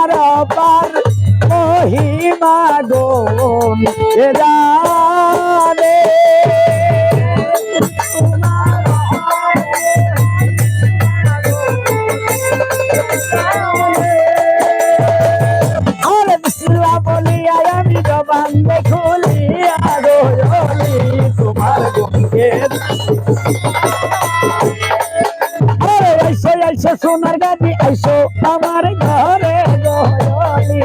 তোমার অপার মহিমা গুণ কে জানে। আরে বিসমিল্লাহ বলিয়া আমি জবান খুলিয়া রইলি তোমার গুণকে। আরে আইসো আইসো সোনার গাড়ি আইসো আমার ঘরে গলি।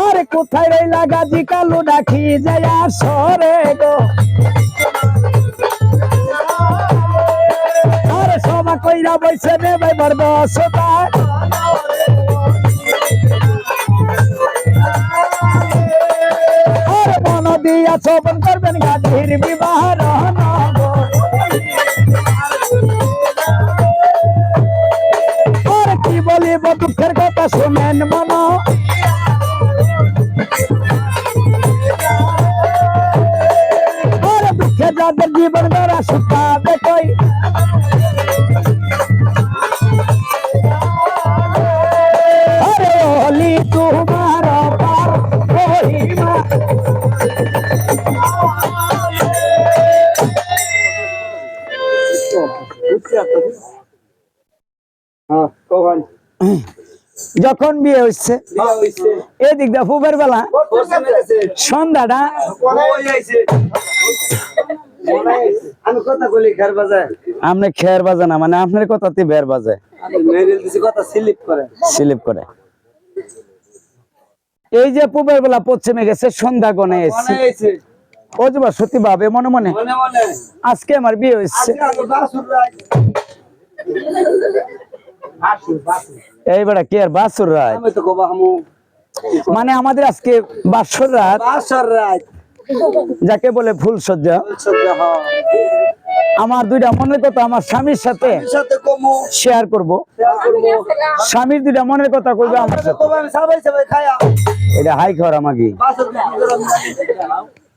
আরে কোথায় রইলা গাজি কালু ডাকি যায় সরে গো। আরে সবা কইরা বইছে নেবে বর্ব সোতা। আরে মন দিয়া শোভন করবেন গাজির বিবাহ রহনা গো। আরে কি বলিব দুঃখের কথা শুনেন মন। আরে দুঃখে যাদের জীবন দ্বারা শুকাবে কই। আরে ওলি তোমার অপার মহিমা। যখন বিয়ে হচ্ছে এদিক দা ফুবের বেলা সন্ধ্যাটা আপনি খেয়ার বাজে না মানে আপনার কথাতে বের বাজে স্লিপ করে। এই যে পুবের বেলা পশ্চিমে গেছে সন্ধ্যা গনে এসছে অজবা সত্যি ভাবে মনে মনে আজকে আমার বিয়ে হচ্ছে। এই বেড়া কি আর বাসুর রাত মানে আমাদের আজকে বাসর রাত যাকে বলে ফুল সজ্জা। আমার দুইটা মনের কথা আমার স্বামীর সাথে শেয়ার করব। স্বামীর দুইটা মনের কথা কইবে আমার সাথে। এটা হাই খাওয়ার আমাকে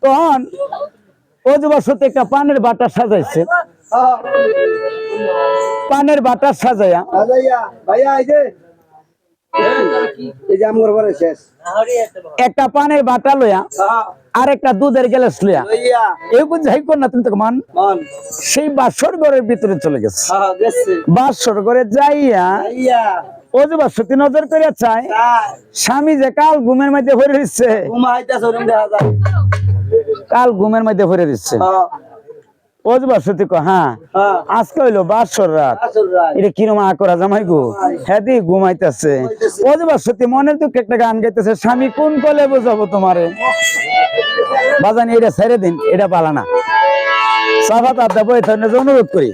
তখন অজবা সত্যি একটা পানের বাটা সাজাইছে। পানের বাটা সাজাইয়া একটা পানের বাটা লইয়া আর একটা দুধের গ্লাস লইয়া এই বুঝাই কর না তুমি তো মান সেই বাসর ঘরের ভিতরে চলে গেছে। বাসর ঘরে যাইয়া অজবা সত্যি নজর করে চায় স্বামী যে কাল ঘুমের মধ্যে ভরে দিচ্ছে কাল ঘুমের মধ্যে ভরে দিচ্ছে। অজবা সত্যি হ্যাঁ আজকে হইলো বাসর রাত এটা কিরম আকরা জামাই গো হ্যাঁ দি ঘুমাইতেছে। অজবা সত্যি মনের দুঃখ একটা গান গাইতেছে স্বামী কোন কলে বোঝাবো তোমারে বাজানি এটা ছেড়ে দিন এটা পালা না সাফাত দেবো এটা অনুরোধ করি।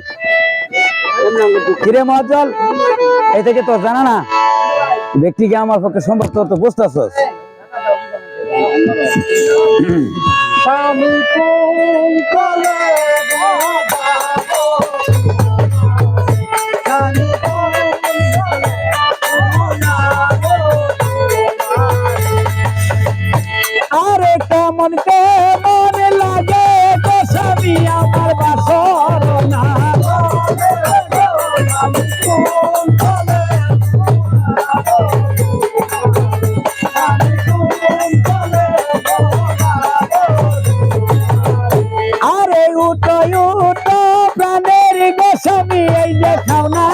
কিরে মজ্জল এই থেকে তো জানা না ব্যক্তিকে আমার পক্ষে সম্ভব তো বুঝতেছ। স্বামী কোন কলে আরে কেমন কেমন লাগে গো স্বামী আমার বাসর না। আরে উঠো উঠো প্রাণের গো স্বামী এই যে খাও না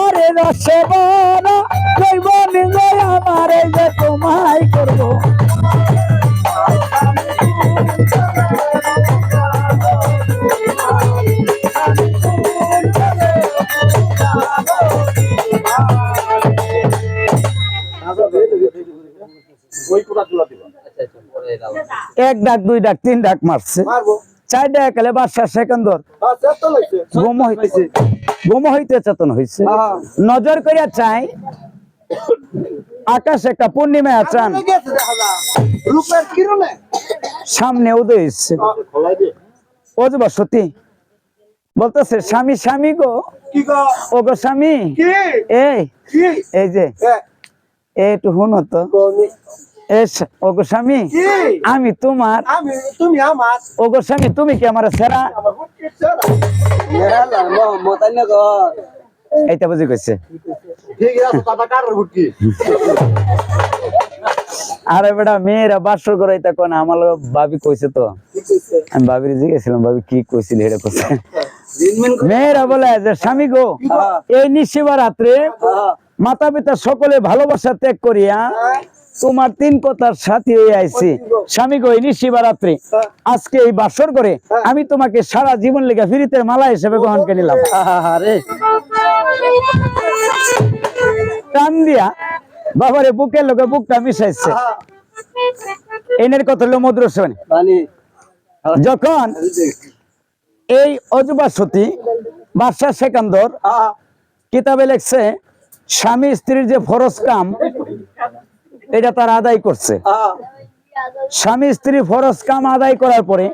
আরে রসে বড় জৈবন আমার এই যে তোমায় করবো। এক ডাক দুই ডাক তিন ডাক মারছে চার ডাক এলে বাদশা সেকেন্দর গোম হইতে চেতন হয়েছে। নজর করিয়া চাই আকাশ একটা পূর্ণিমা চান সামনে উদয় হচ্ছে। অজবা সতী বলতেছে স্বামী স্বামী গো ও গো স্বামী এই যে একটু শুনো তো ওগো স্বামী আমি তোমার তুমি আমার ওগো স্বামী তুমি কি আমার সেরা এইটা বুঝি কইছে ঠিক আছে দাদা কারোর বুটকি আরে বেটা মেয়েরা বাসর করে এটা কোন আমার ভাবি কইছে তো আমি ভাবির জিজ্ঞেছিলাম ভাবি কি কইছিল এটা কইছে মেয়েরা বলে যে স্বামী গো এই নিশিবরাত্রে মাতা পিতা সকলে ভালোবাসা ত্যাগ করিয়া তোমার 3 কথার সাথী হয়ে আইছি স্বামী গো এই নিশিবরাত্রি আজকে এই বাসর করে আমি তোমাকে সারা জীবন লেগে ফিরিতে মালা হিসেবে গ্রহণ করে নিলাম আরে টান দিয়া বাবারে বুকের লোকে বুকটা মিশাইছে এনের কথা হলো মধুর শোনে যখন এই অজুবা সতী বাদশাহ সেকান্দর কিতাবে লেখছে স্বামী স্ত্রীর যে ফরজ কাম এটা তার আদায় করছে স্বামী স্ত্রী ফরজ কাম আদায় করার পরে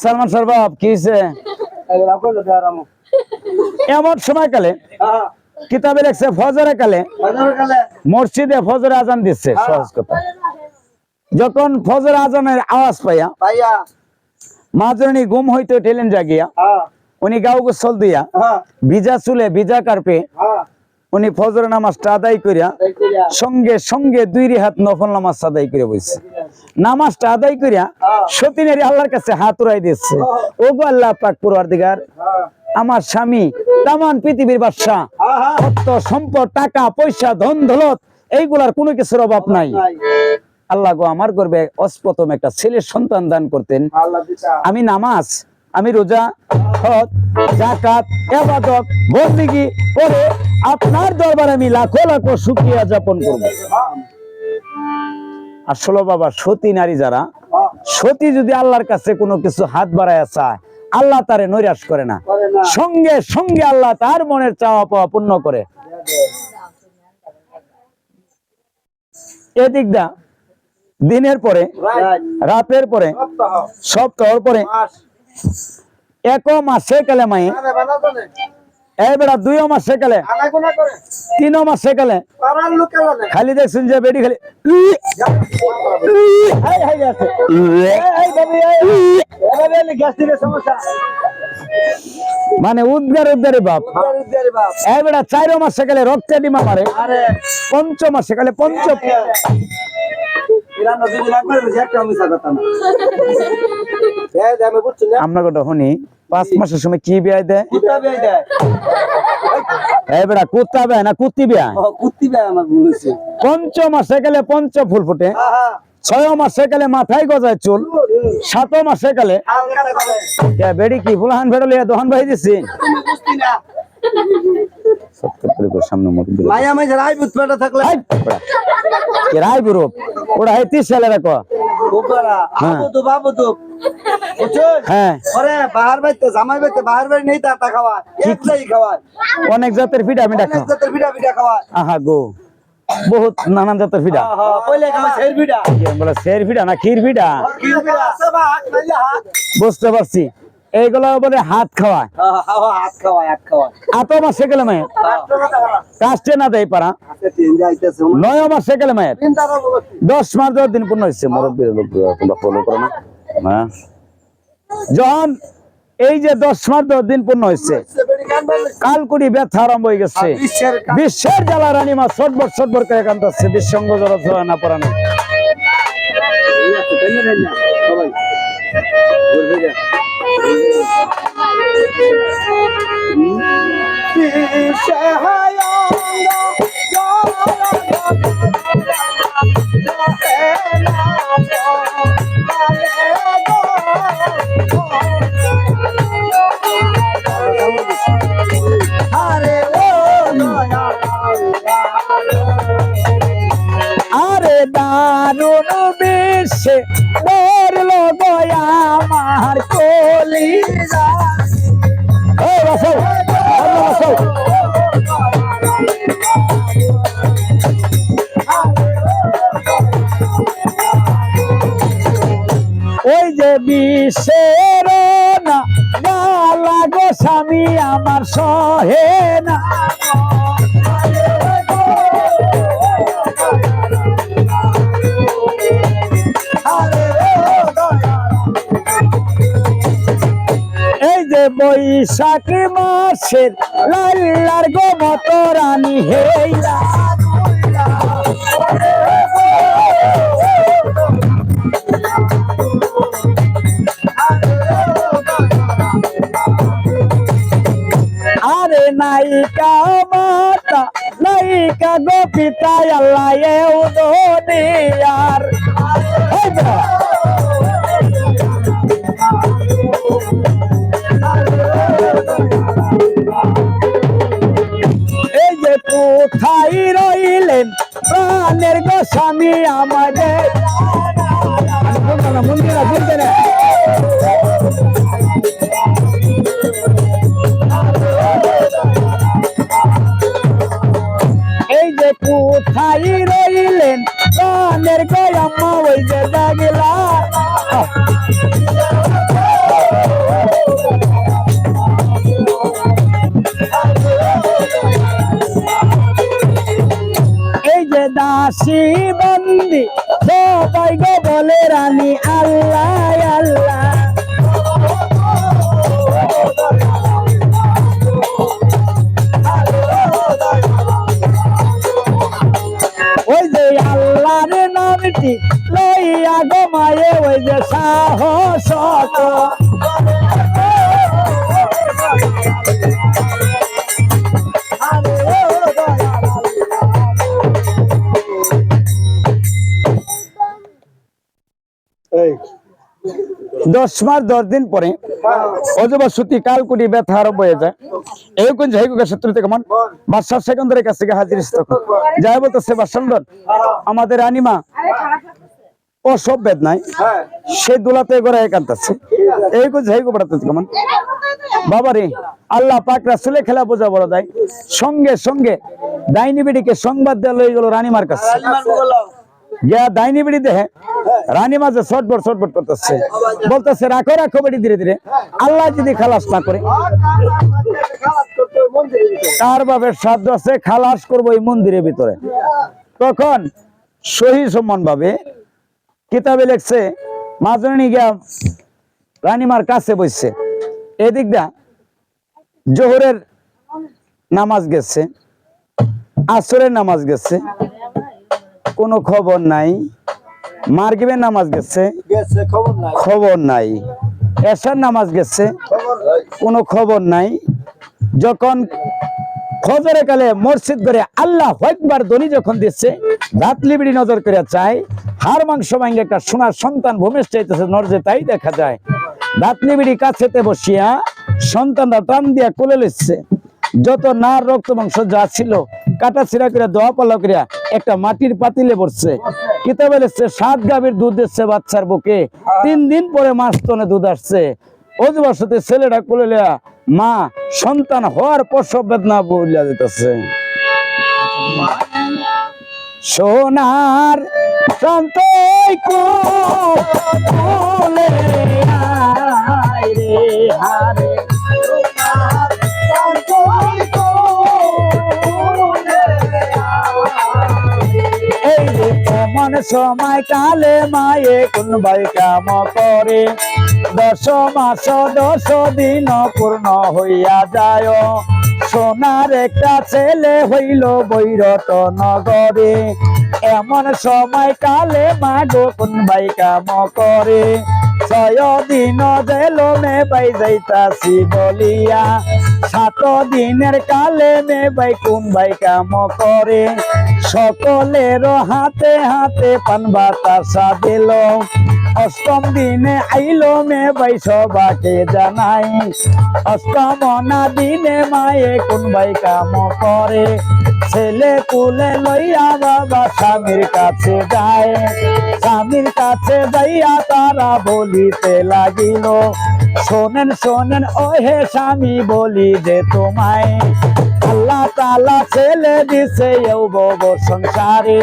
সালমান সরবাব কি এমন সময়কালে কিতাবে লেখছে ফজরে কালে মসজিদে ফজরে আজান দিচ্ছে সহজ কথা যখন ফজর আজানের আওয়াজ পাইয়া মাজরণী ঘুম হইতে ঠেলেন জাগিয়া উনি গাও গোসল দিয়া ভিজা চুলে ভিজা কার্পে উনি ফজর নামাজটা আদায় করিয়া সঙ্গে সঙ্গে 2 রিহাত নফল নামাজ আদায় করে বসছে নামাজটা আদায় করিয়া সতীনেরই আল্লাহর কাছে হাত উড়াই দিচ্ছে ওগো আল্লাহ পাক পরওয়ারদিগার আমার স্বামী তামান পৃথিবীর বাদশা অর্থ সম্পদ টাকা পয়সা ধন দৌলত এইগুলার কোনো কিছুর অভাব নাই আল্লাহ গো আমার গর্বে অস্প্রথম একটা ছেলের সন্তান দান করতেন আমি নামাজ আমি রোজা হজ যাকাত ইবাদত বন্দেগী করে আপনার দরবারে আমি লাখো লাখো শুকরিয়া যাপন করব আসলে বাবা সতী নারী যারা সতী যদি আল্লাহর কাছে কোনো কিছু হাত বাড়ায় চায় আল্লাহ তারে নৈরাশ করে না সঙ্গে সঙ্গে আল্লাহ তার মনের চাওয়া পাওয়া পূর্ণ করে এদিক দা দিনের পরে রাতের পরে সপ্তাহের পরে এক মাসে কালে মায়ে এবার 2 মাসে কালে 3 মাসে কালে খালি দেখছেন যে বেডি খালি মানে উদ্গার উদ্গারে বাপ এবার 4 মাসে কালে রক্তে ডিমা মারে 5 মাসে কালে পঞ্চ আমরা গোটা শুনি 5 মাসের সময় কি বিয়ে দেয় এবার কুত্তা বিয়া না কুত্তি বিয়া পঞ্চ মাসে গেলে পঞ্চ ফুল ফুটে 6 মাসে গেলে মাথায় গজায় চুল 7 মাসে গেলে বেড়ি কি ফুলহান ভেড়লিয়া দহন ভাই দিছি সামনে রায়পুর ওরা 30 সালে রাখো অনেক জাতের পিঠা মিঠা খাওয়া আহা গো বহুত নানান জাতের পিঠা বলে শের পিঠা না ক্ষীর পিঠা বুঝতে পারছি এইগুলো বলে হাত খাওয়ায় 8 মাসে গেলে মায়ের কাস্টে না দেয় পারা 9 মাসে গেলে মায়ের 10 মাস 10 দিন পূর্ণ হচ্ছে মুরব্বীর লোক তোমরা ফলো করো না যখন এই যে 10 মাস 10 দিন পূর্ণ হচ্ছে কালকুড়ি ব্যথা আরম্ভ হয়ে গেছে বিশ্বের জ্বালা রানী মা সটবট সটবট করে কাঁদছে বিশ্বঙ্গ জল না পড়ানো আরে দারুণ বিশ্বে ধরলো গয়া আমার কলি ওই যে বিশ্বের না গালা গো স্বামী আমার সহে না বৈশাখ মাসের লাল্লার গো মত রানী হেইলা আরে নায়িকা মাতা নায়িকা গো পিতা আল্লাহ এ দুনিয়ার এই যে কোথায় রইলেন প্রাণের গো স্বামী আমাদের মন্দিরা বুঝতে না এই যে কোথায় রইলেন প্রাণের গো আম্মা ওই যে দাগিলা এই যে দাসী বন্দি সবাই গো বলে রানী আল্লাহ আল্লাহ ওই যে আল্লাহর নামটি লইয়া গো মায়ে ওই যে সাহস এই 10 মাস 10 দিন পরে অজবা সুতি কালকুটি ব্যথা আরম্ভ হয়ে যায় এই কোন যাই কোন শত্রুতে কেমন বাদশাহ সেকেন্দারের কাছে গিয়ে হাজির তখন যাই বলতেছে বাদশাহ আমাদের রানীমা অসব বেদনায় সে দুলাতে গড়ে একান্তাছে এই কোন যাই গোবরাতে কেমন বাবারে আল্লাহ পাক রাসূলের খেলা বোঝা বড় দেয় সঙ্গে সঙ্গে ডাইনি বেডিকে সংবাদ দেওয়া লই গেল রানীমার কাছে গিয়া ডাইনি বেডি দেখে রানীমা যে ছটফট করতেছে বলতেছে রাখো রাখো বেডি ধীরে ধীরে আল্লাহ যদি খালাস না করে তার বাপের সাধ্য আছে খালাস করবো এই মন্দিরের ভিতরে তখন সহি সম্মান ভাবে কিতাবে লেখছে মাজনী গিয়া রানীমার কাছে বসছে এদিক দা জোহরের নামাজ গেছে আসরের নামাজ গেছে কোনো খবর নাই মাগরিবের নামাজ গেছে খবর নাই এশার নামাজ গেছে কোনো খবর নাই যখন ফজরের কালে মসজিদ করে আল্লাহু আকবার ধ্বনি যখন দিচ্ছে রাত লিবিড়ি নজর করে চায় হাড় মাংস ভাঙে একটা সোনার সন্তান ভূমিষ্ঠ চাইতেছে নরজে তাই দেখা যায় রাত লিবিড়ি কাছেতে বসিয়া সন্তানরা টান দিয়া কোলে লিচ্ছে যত নার রক্ত মাংস যা ছিল কাটা ছিড়া করে দোয়া পাল্লা করিয়া একটা মাটির পাতিলে পড়ছে কিতাবে লিখছে 7 গাভীর দুধ দিচ্ছে বাচ্চার বুকে 3 দিন পরে মাস্তনে দুধ আসছে অজুবাসতে ছেলেটা কোলে লিয়া মা সন্তান হওয়ার প্রসব বেদনা বইলা দিতেছে সোনার সন্তই কোলে আয় রে হারে এমন সময় কালে মায়ে কোন ভাই কাম করে 10 মাস 10 দিন পূর্ণ হইয়া যায় সোনার একটা ছেলে হইল বৈরত নগরে এমন সময় কালে মা গো কোন ভাই কাম করে 6 দিন জেল মে পাই যাইতাছি বলিয়া 7 দিনের কালে মে ভাই কোন ভাই কাম করে সকলের হাতে হাতে পান বাতাসা দিল 8ম দিনে আইলো মে ভাই সবাকে জানাই 8ম না দিনে মায়ে কোন ভাই কাম করে ছেলে কুলে লইয়া বাবা স্বামীর কাছে যায় স্বামীর কাছে যাইয়া তারা বলিতে লাগিল শোনেন শোনেন ওহে স্বামী বলি যে তোমায় আল্লাহ তাআলা ছেলে দিছে বব সংসারে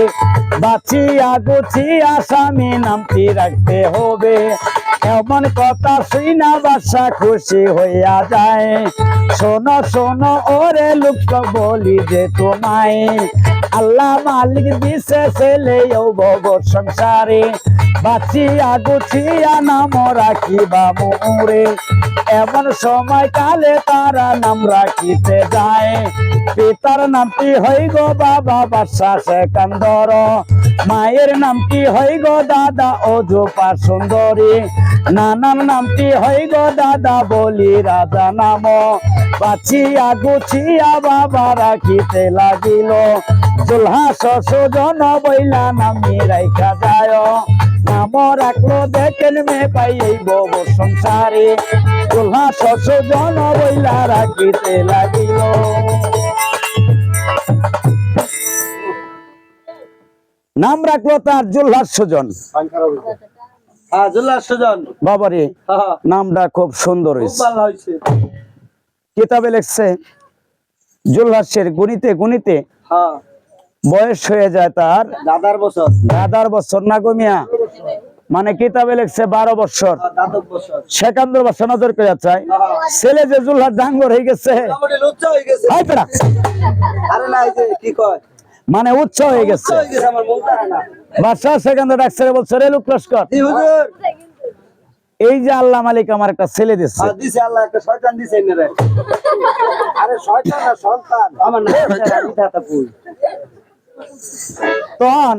বাঁচিয়া গুছিয়া স্বামী নামটি রাখতে হবে এমন কথা শুনা বাদশা খুশি হইয়া যায় শোনো শোনো ওরে লোক বলি যে তোমায় আল্লাহ মালিক দিছে ছেলে ও ভব সংসারে বাঁচিয়া গুছিয়া নাম রাখিবা মোরে এমন সময় কালে তারা নাম রাখিতে যায় পিতার নামটি হই গো বাবা বাদশাহ সেকান্দর মায়ের নামটি হই গো দাদা অজুপা সুন্দরী নানার নামটি হই গো দাদা বলি রাজা নাম বাঁচিয়া গুছিয়া বাবা রাখিতে লাগিল জুলহা সুজন বইলা নামি রাইখা যায় নাম রাখলো দেখেন মে পাই এই বব সংসারে জুলহা সুজন বইলা রাখিতে লাগিল নাম রাখলো তার জুলহাস সুজন হ্যাঁ জুল্লাহ সুজন বাবারে হ্যাঁ নামটা খুব সুন্দর খুব হয়েছে ভালো হয়েছে কিতাবে লেখছে জুলহাসের গুনিতে গুনিতে হ্যাঁ বয়স হয়ে যায় তার দাদার বছর দাদার বছর না গমিয়া মানে কিতাবে লেখছে 12 বছর দাদুর বছর সেকান্দর বছর নজর করে চায় ছেলে যে জুলহাস ডাঙ্গর হয়ে গেছে মোটামুটি লুচ্চা হয়ে গেছে হাই পেড়া, আরে না এই যে কি কয় মানে উচ্চ হয়ে গেছে লুচ্চা হয়ে গেছে আমার মনটা না বাদশাহ সেকান্দর ডাকছে বলছে রে লোক লস্কর জি হুজুর এই যে আল্লাহ মালিক আমার একটা ছেলে দিচ্ছে আর দিছে আল্লাহ একটা শয়তান দিছে এনে আরে শয়তান না সন্তান আমার না মিঠাটা পুই তখন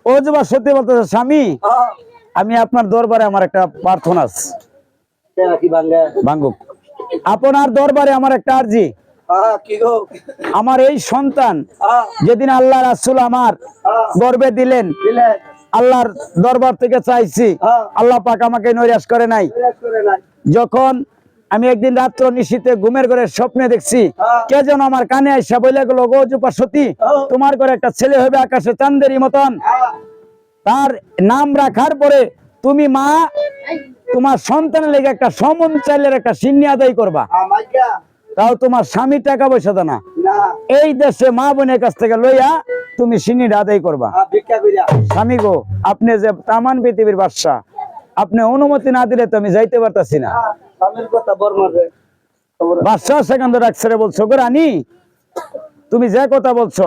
ও যে বা সত্যি বলতেছে স্বামী হ্যাঁ আমি আপনার দরবারে আমার একটা প্রার্থনা আছে তেরা কি বাঙ্গা ভাঙ্গুক আপনার দরবারে আমার একটা আরজি হ্যাঁ কি গো আমার এই সন্তান হ্যাঁ যেদিন আল্লাহ রাসূল আমার হ্যাঁ গর্বে দিলেন দিলে আল্লাহর দরবার থেকে চাইছি হ্যাঁ আল্লাহ পাক আমাকে নৈরাশ করে নাই বিরাজ করে নাই যখন আমি একদিন রাত্র নিশীতে ঘুমের ঘরে স্বপ্নে দেখছি হ্যাঁ। কে যেন আমার কানে আইসা বলে গেল গো জুপা সতী হ্যাঁ। তোমার ঘরে একটা ছেলে হবে আকাশে চাঁদেরই মতন হ্যাঁ তার নাম রাখার পরে তুমি মা তোমার সন্তানের লেগে একটা সমন চাইলের একটা সিন্নি আদায় করবা মাইকা তাও তোমার স্বামী টাকা পয়সা দেয় না না এই দেশে মা বোনের কাছ থেকে লইয়া তুমি সিন্নিটা আদায় করবা ভিক্ষা কইরা স্বামী গো আপনি যে তামান পৃথিবীর বাদশা আপনি অনুমতি না দিলে তো আমি যাইতে পারতাছি না স্বামীর কথা বর্মারে বাদশাহ সেখান রাখছে বলছো গো রানী তুমি যে কথা বলছো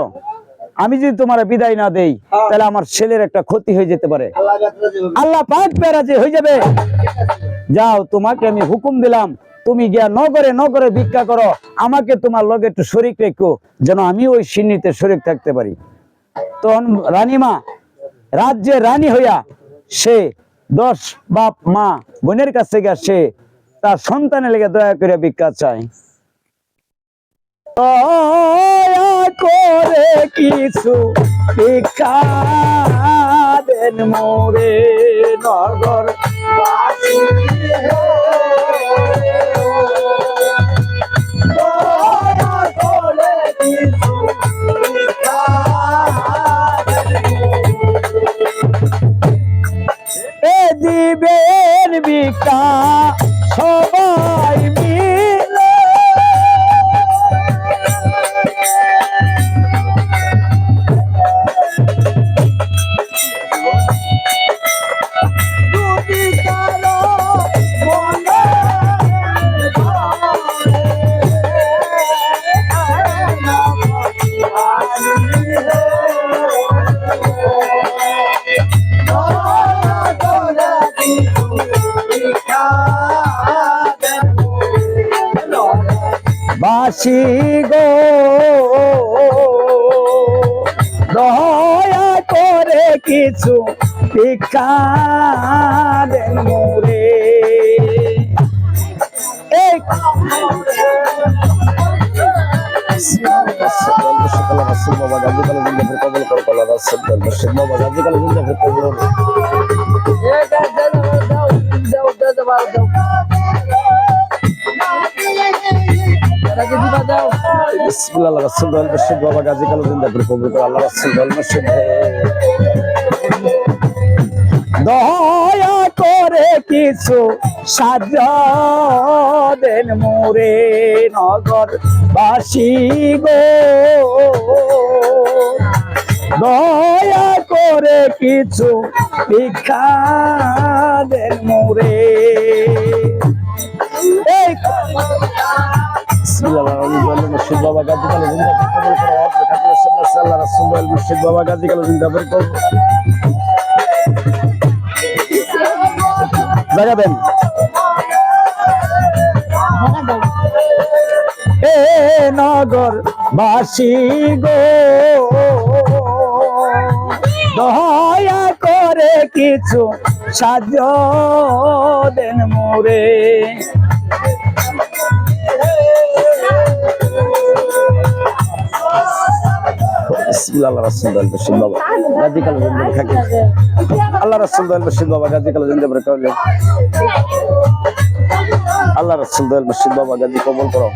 আমি যদি তোমার বিদায় না দেই তাহলে আমার ছেলের একটা ক্ষতি হয়ে যেতে পারে আল্লাহ গাতরা যে হবে আল্লাহ পাক পেরাজি হয়ে যাবে যাও তোমাকে আমি হুকুম দিলাম তুমি গিয়া নগরে ভিক্ষা করো আমাকে তোমার লগে একটু শরীক রেখো যেন আমি ওই সিন্নিতে শরীক থাকতে পারি তখন রানীমা রাজ্যের রানী হইয়া সে 10 বাপ মা বোনের কাছ থেকে সে তার সন্তানের লেগে দয়া করে ভিক্ষা চায় দয়া করে কিছু ভিক্ষা দেন মোরে নগর এ দিবেন ভিক্ষা সবাই মিলে যদি কারো মনে বাসি গো দয়া করে কিছু ভিক্ষা দেন মোরে এই দয়া করে কিছু সাহায্য দেন মোরে নগর বাসী গো দয়া করে কিছু ভিক্ষা দেন মোরে এই বাবা গাজী আল্লাহ রাসূল দয়াল মুর্শিদ বাবা গাজী কালু জিন্দাবাদ জায়গা দেন এ নগর বাসী গো দয়া করে কিছু সাহায্য দেন মোরে আল্লাহ রাসূল দয়াল মুর্শিদ বাবা গাজী কালু জিন্দাবাদ থাকে আল্লাহ রাসূল দয়াল মুর্শিদ বাবা গাজী কালু জিন্দাবাদ করে আল্লাহ রাসূল দয়াল মুর্শিদ বাবা গাজী কবুল করো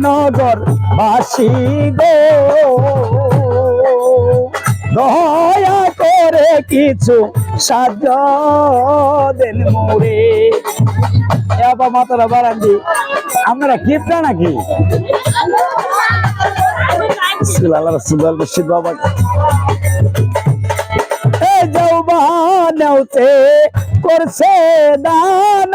নগর বাসী গো দয়া করে কিছু সাহায্য দেন মোরে বাবা মাতারা বারান্দি আমরা কিপটা নাকি আল্লাহ রাসূল দয়াল মুর্শিদ বাবা এ যৌবনেওতে করছে দান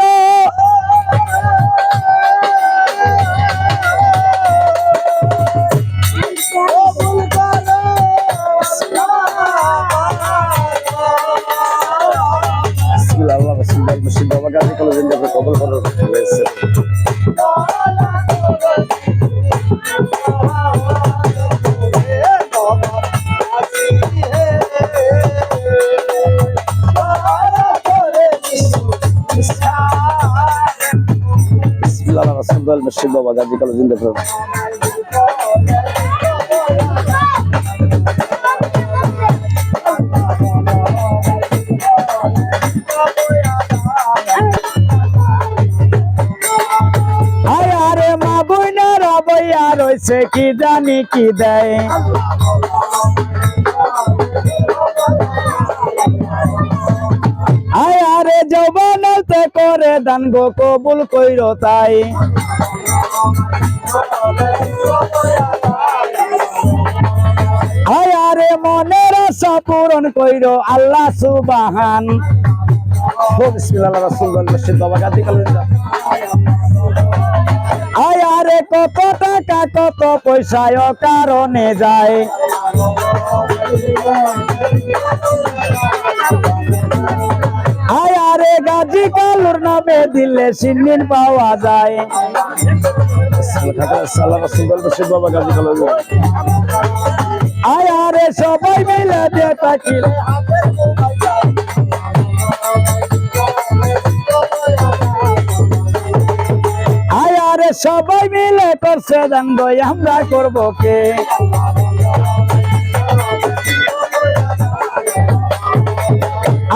আল্লাহ রাসূল দয়াল মুর্শিদ বাবা গাজী কালু জিন্দাবাদ কবুল করো হয়েছে আল্লাহ রাসূল দয়াল মুর্শিদ বাবা গাজী কালু জিন্দাবাদ রয়েছে কি জানি কি দেয় আয় আরে যৌবনতে করে দান গো কবুল কইর তাই আয় আরে মনের আশা পূরণ কইর আল্লাহ সুবহান বিসমিল্লাহ রাসূল দয়াল মুর্শিদ বাবা গাজী কালু আয় আরে কত টাকা কত পয়সায় কারণে যায় আয় আরে গাজী কালুর নামে দিলে সিন্নিন পাওয়া যায় আল্লাহ রাসূল দয়াল মুর্শিদ বাবা গাজী কালু আয় আরে সবাই মিলে দিয়ে থাকি সবাই মিলে করছে দান গো আমরা করব কে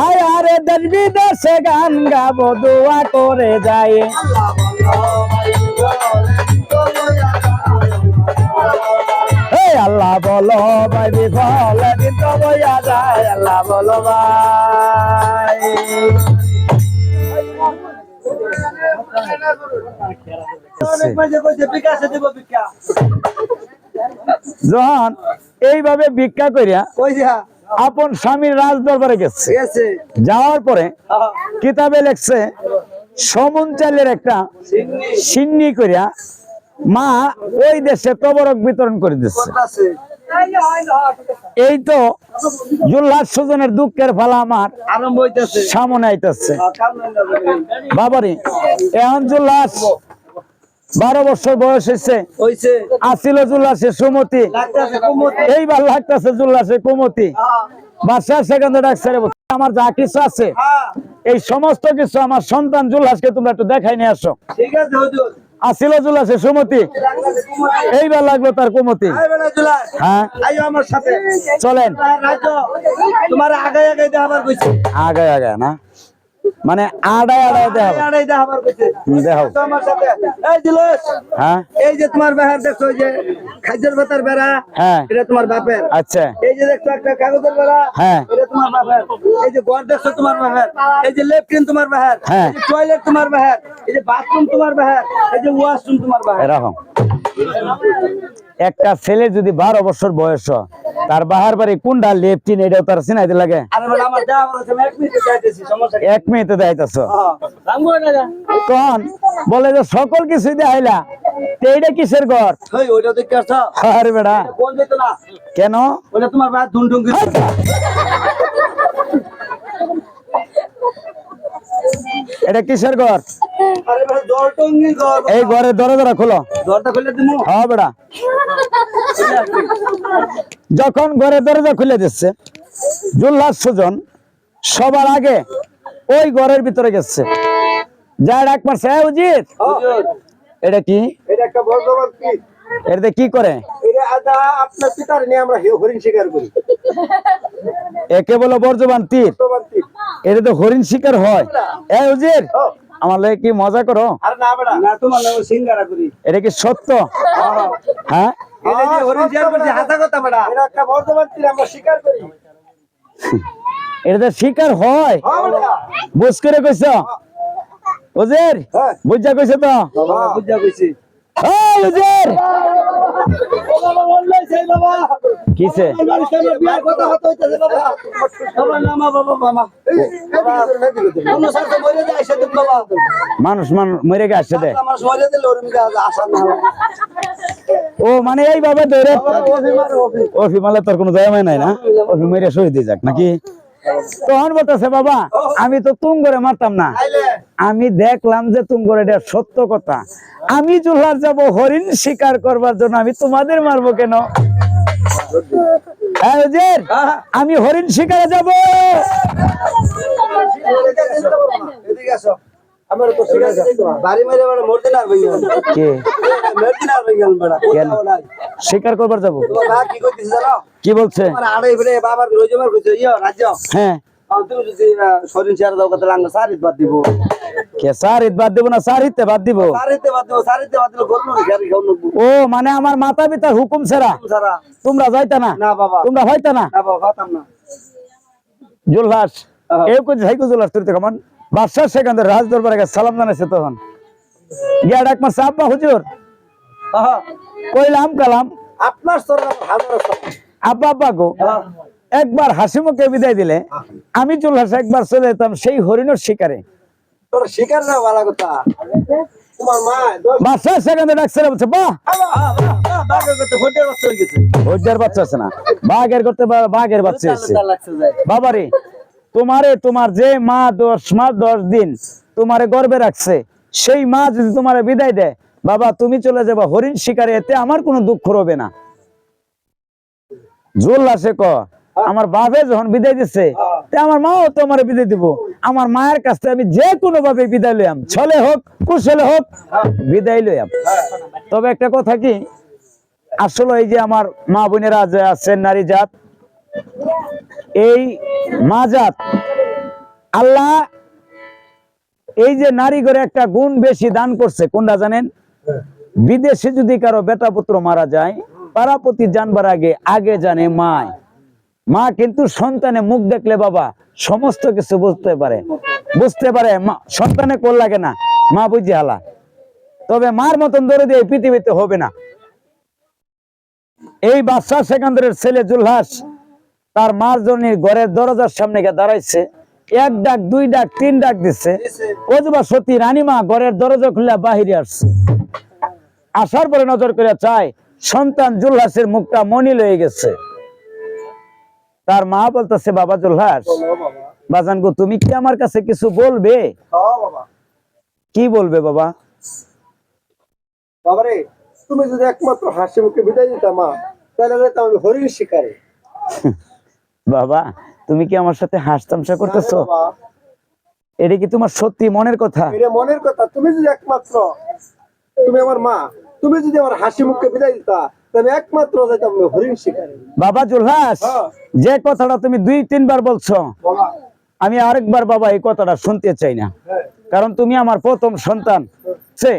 আয় আরে দেশ বিদেশে গান গাবো দোয়া করে যায় আল্লাহ বলো ভাই বিফল দিন তো বইয়া যায় আল্লাহ বলো ভাই যখন এইভাবে ভিক্ষা করিয়া আপন স্বামীর রাজ দরবারে গেছে যাওয়ার পরে কিতাবে লেখছে সমন চালের একটা সিন্নি করিয়া মা ওই দেশে তবরক বিতরণ করে দিচ্ছে এই তো জুলহাস সুজনের দুঃখের ফালা আমার সামনে আইতেছে বাবারে এখন জুলহাস 12 বছর বয়স হয়েছে আসিল জুলহাসের সুমতি এইবার লাগতেছে জুলহাসের কুমতি বাদশাহ সেখানে ডাকছে আমার যা কিছু আছে এই সমস্ত কিছু আমার সন্তান জুলহাসকে তোমরা একটু দেখাই নিয়ে আসো ঠিক আছে হুজুর আসিল জুলহাসের সুমতি এইবার লাগলো তার কুমতি হ্যাঁ আমার সাথে চলেন তোমার আগে আগে দেখাবার কইছে আগে আগে না মানে আড়াই আড়াই দেখাবার কইছে দেখো আমার সাথে এই জুলহাস হ্যাঁ এই যে তোমার বাহার দেখছো যে খাজের ভাতার বেড়া হ্যাঁ এটা তোমার বাপের আচ্ছা এই যে দেখছো একটা কাগজের বেড়া হ্যাঁ এটা তোমার বাপের এই যে ঘর দেখছো তোমার বাপের এই যে লেট্রিন তোমার বাপের এই যে টয়লেট তোমার বাপের এই যে বাথরুম তোমার বাপের এই যে ওয়াশরুম তোমার বাপের এরকম একটা ছেলে যদি 12 বছর বয়স তার বাহার বাড়ি কোনটা লেফটিন এটাও তার চিনাইতে লাগে। আরে বেটা আমার যা বলেছে আমি 1 মিনিটে যাইতেছি, সমস্যা কি? 1 মিনিটে দেখাইতেছ রামগো না তখন বলে যে সকল কিছু দেখাইলা, তো এইটা কিসের ঘর? ওই ওইটা দেখতে আসছ? আরে বেড়া কোন যেত না? কেন? ওইটা তোমার ভাই ধুনঢুং করে। এটা কিসের ঘর? আরে বেটা জল টঙ্গি ঘর। এই ঘরের দরজা খোলো। দরজা খুলে দিমু। হ্যাঁ বেড়া, যখন ঘরের দরজা খুলে দিচ্ছে জুল্লাস সুজন সবার আগে ওই ঘরের ভিতরে গেছে, যা ডাক মারছে, "এই উজির, হুজুর, এটা কি? এটা একটা বর্ধমান কি? এটাতে কি করে?" এটা আদা আপনার পিতার নিয়ে আমরা হরিণ শিকার করি। একে বলো বর্জবান তীর, বর্ধমান কি? এটা তো হরিণ শিকার হয়। এই উজির, আমার লাগে কি মজা করো? আরে না বেটা, না তোমার নাম সিঙ্গারা করি। এটা কি সত্য? হ্যাঁ, এটা যে হরিণ শিকার করছি হাসা কথা বেটা। এটা একটা বর্ধমান তীর আমরা শিকার করি। এটাতে শিকার হয়? হ্যাঁ বেটা। বুঝ করে কইছ উজির? হ্যাঁ। বুঝা কইছ তো? বাবা বুঝা কইছি। এই উজির, বাবা বললাই সেই বাবা। কিসে? আমার সামনে বিয়ার কথা হইতাছে বাবা। বাবা নামা বাবা মামা। কোন সাথে মরে যায় সেদিন বাবা। মানুষ মরে গেছে দে। আমার মরে দিলে ওর মিলে আশা না। ও মানে এইভাবে ধরে অভিমান অভি। অফিমালে তোর কোনো দয়াময় নাই না, অফি মেরে শহীদ যাক নাকি? তখন বলতেছে, বাবা আমি তো তুম করে মারতাম না, আইলে আমি দেখলাম যে তুম করে এটা সত্য কথা, আমি জুলহার যাব হরিণ শিকার করবার জন্য, আমি তোমাদের মারবো কেন? হ্যাঁ হুজুর, আমি হরিণ শিকারে যাব। এদিকে আসো। আমার তো শিকার বাড়ি মেরে বড় মরতে না ভাইয়া। কে মরতে না ভাইয়া বড়। কেন? শিকার করবার যাব? তোমার ভাই কি কইতেছ জানো? কি বলছে? আমার আড়াই বেড়ে বাবার রোজমার কইছে ইয়া রাজ্য। হ্যাঁ, তুমি যদি শরীর ছেড়ে দাও কত লাঙ্গ সারিত বাদ দিব। কে সারিত বাদ দিব না সারিতে বাদ দিব? সারিতে বাদ দিব, সারিতে বাদ দিলে গরু গাড়ি খাও নবু। ও মানে আমার মাতা পিতার হুকুম ছাড়া সারা তোমরা যাইতা না? না বাবা। তোমরা হইতা না? না বাবা খাতাম না। জুলহাস এই কই যাইকো জুলহাস তুই তো কেমন বাদশাহ সেখান থেকে রাজ দরবারে গিয়ে সালাম জানাইছে, তখন গিয়া ডাক মারছে, আব্বা হুজুর। হ্যাঁ। কইলাম কালাম আপনার সরকার হাজার সরকার। আব্বা আব্বা গো, একবার হাসি মুখে বিদায় দিলে আমি জুলহাস একবার চলে যেতাম সেই হরিণের শিকারে। তোর শিকার না ভালো কথা। তোমার মা বাদশাহ সেখান থেকে ডাকছে, বলছে বাহ বাঘের করতে ফোটের বাচ্চা হয়ে গেছে। হরিণের বাচ্চা আছে না, বাঘের করতে বাঘের বাচ্চা এসছে। লাগছে যায়। বাবারে তোমার যে মা 10 মাস 10 দিন তোমারে গর্বে রাখছে, সেই মা যদি তোমারে বিদায় দেয়, বাবা তুমি চলে যাবা হরিণ শিকারে, এতে আমার কোনো দুঃখ রবে না। জুলহাসে ক আমার বাপে যখন বিদায় দিচ্ছে, তে আমার মাও তো আমার বিদায় দিব, আমার মায়ের কাছ থেকে আমি যে কোনো ভাবে বিদায় লইয়াম, ছলে হোক কুশলে হোক বিদায় লইয়াম। তবে একটা কথা কি, আসলে এই যে আমার মা বোনেরা যে আছেন নারী জাত, এই মা জাত আল্লাহ এই যে নারী করে একটা গুণ বেশি দান করছে, কোনটা জানেন? বিদেশে যদি কারো বেটা পুত্র মারা যায়, পারাপতি জানবার আগে আগে জানে মায়। মা কিন্তু সন্তানে মুখ দেখলে বাবা সমস্ত কিছু বুঝতে পারে সন্তানে কোল লাগে না, মা বুঝে হালা। তবে মার মতন ধরে দিয়ে পৃথিবীতে হবে না। এই বাদশাহ সেকান্দরের ছেলে জুলহাস তার মার জন্য ঘরের দরজার সামনে গিয়ে দাঁড়াইছে, 1 ডাক 2 ডাক 3 ডাক দিচ্ছে। ওজবা সতী রানীমা ঘরের দরজা খুলে বাহিরে আসছে। আসার পরে নজর করে চায়, সন্তান জুলহাসের মুখটা মনি লয়ে গেছে। তার মা বলতেছে, বাবা জুলহাস, বাজান গো তুমি কি আমার কাছে কিছু বলবে? হ্যাঁ বাবা। কি বলবে বাবা? বাবারে তুমি যদি একমাত্র হাসি মুখে বিদায় দিতা মা, তাহলে যেতাম আমি হরিণ শিকারে। বাবা তুমি কি আমার সাথে হাসতামশা করতেছো? বাবা, এটা কি তোমার সত্যি মনের কথা? এটা মনের কথা। তুমি যদি একমাত্র, তুমি আমার মা, তুমি যদি আমার হাসি মুখে বিদায় দিতা, তাহলে একমাত্র যেতাম আমি হরিণ শিকারে। বাবা জুলহাস, যে কথাটা তুমি 2-3 বার বলছো, বাবা আমি আরেকবার বাবা এই কথাটা শুনতে চাই না। হ্যাঁ। কারণ তুমি আমার প্রথম সন্তান। সে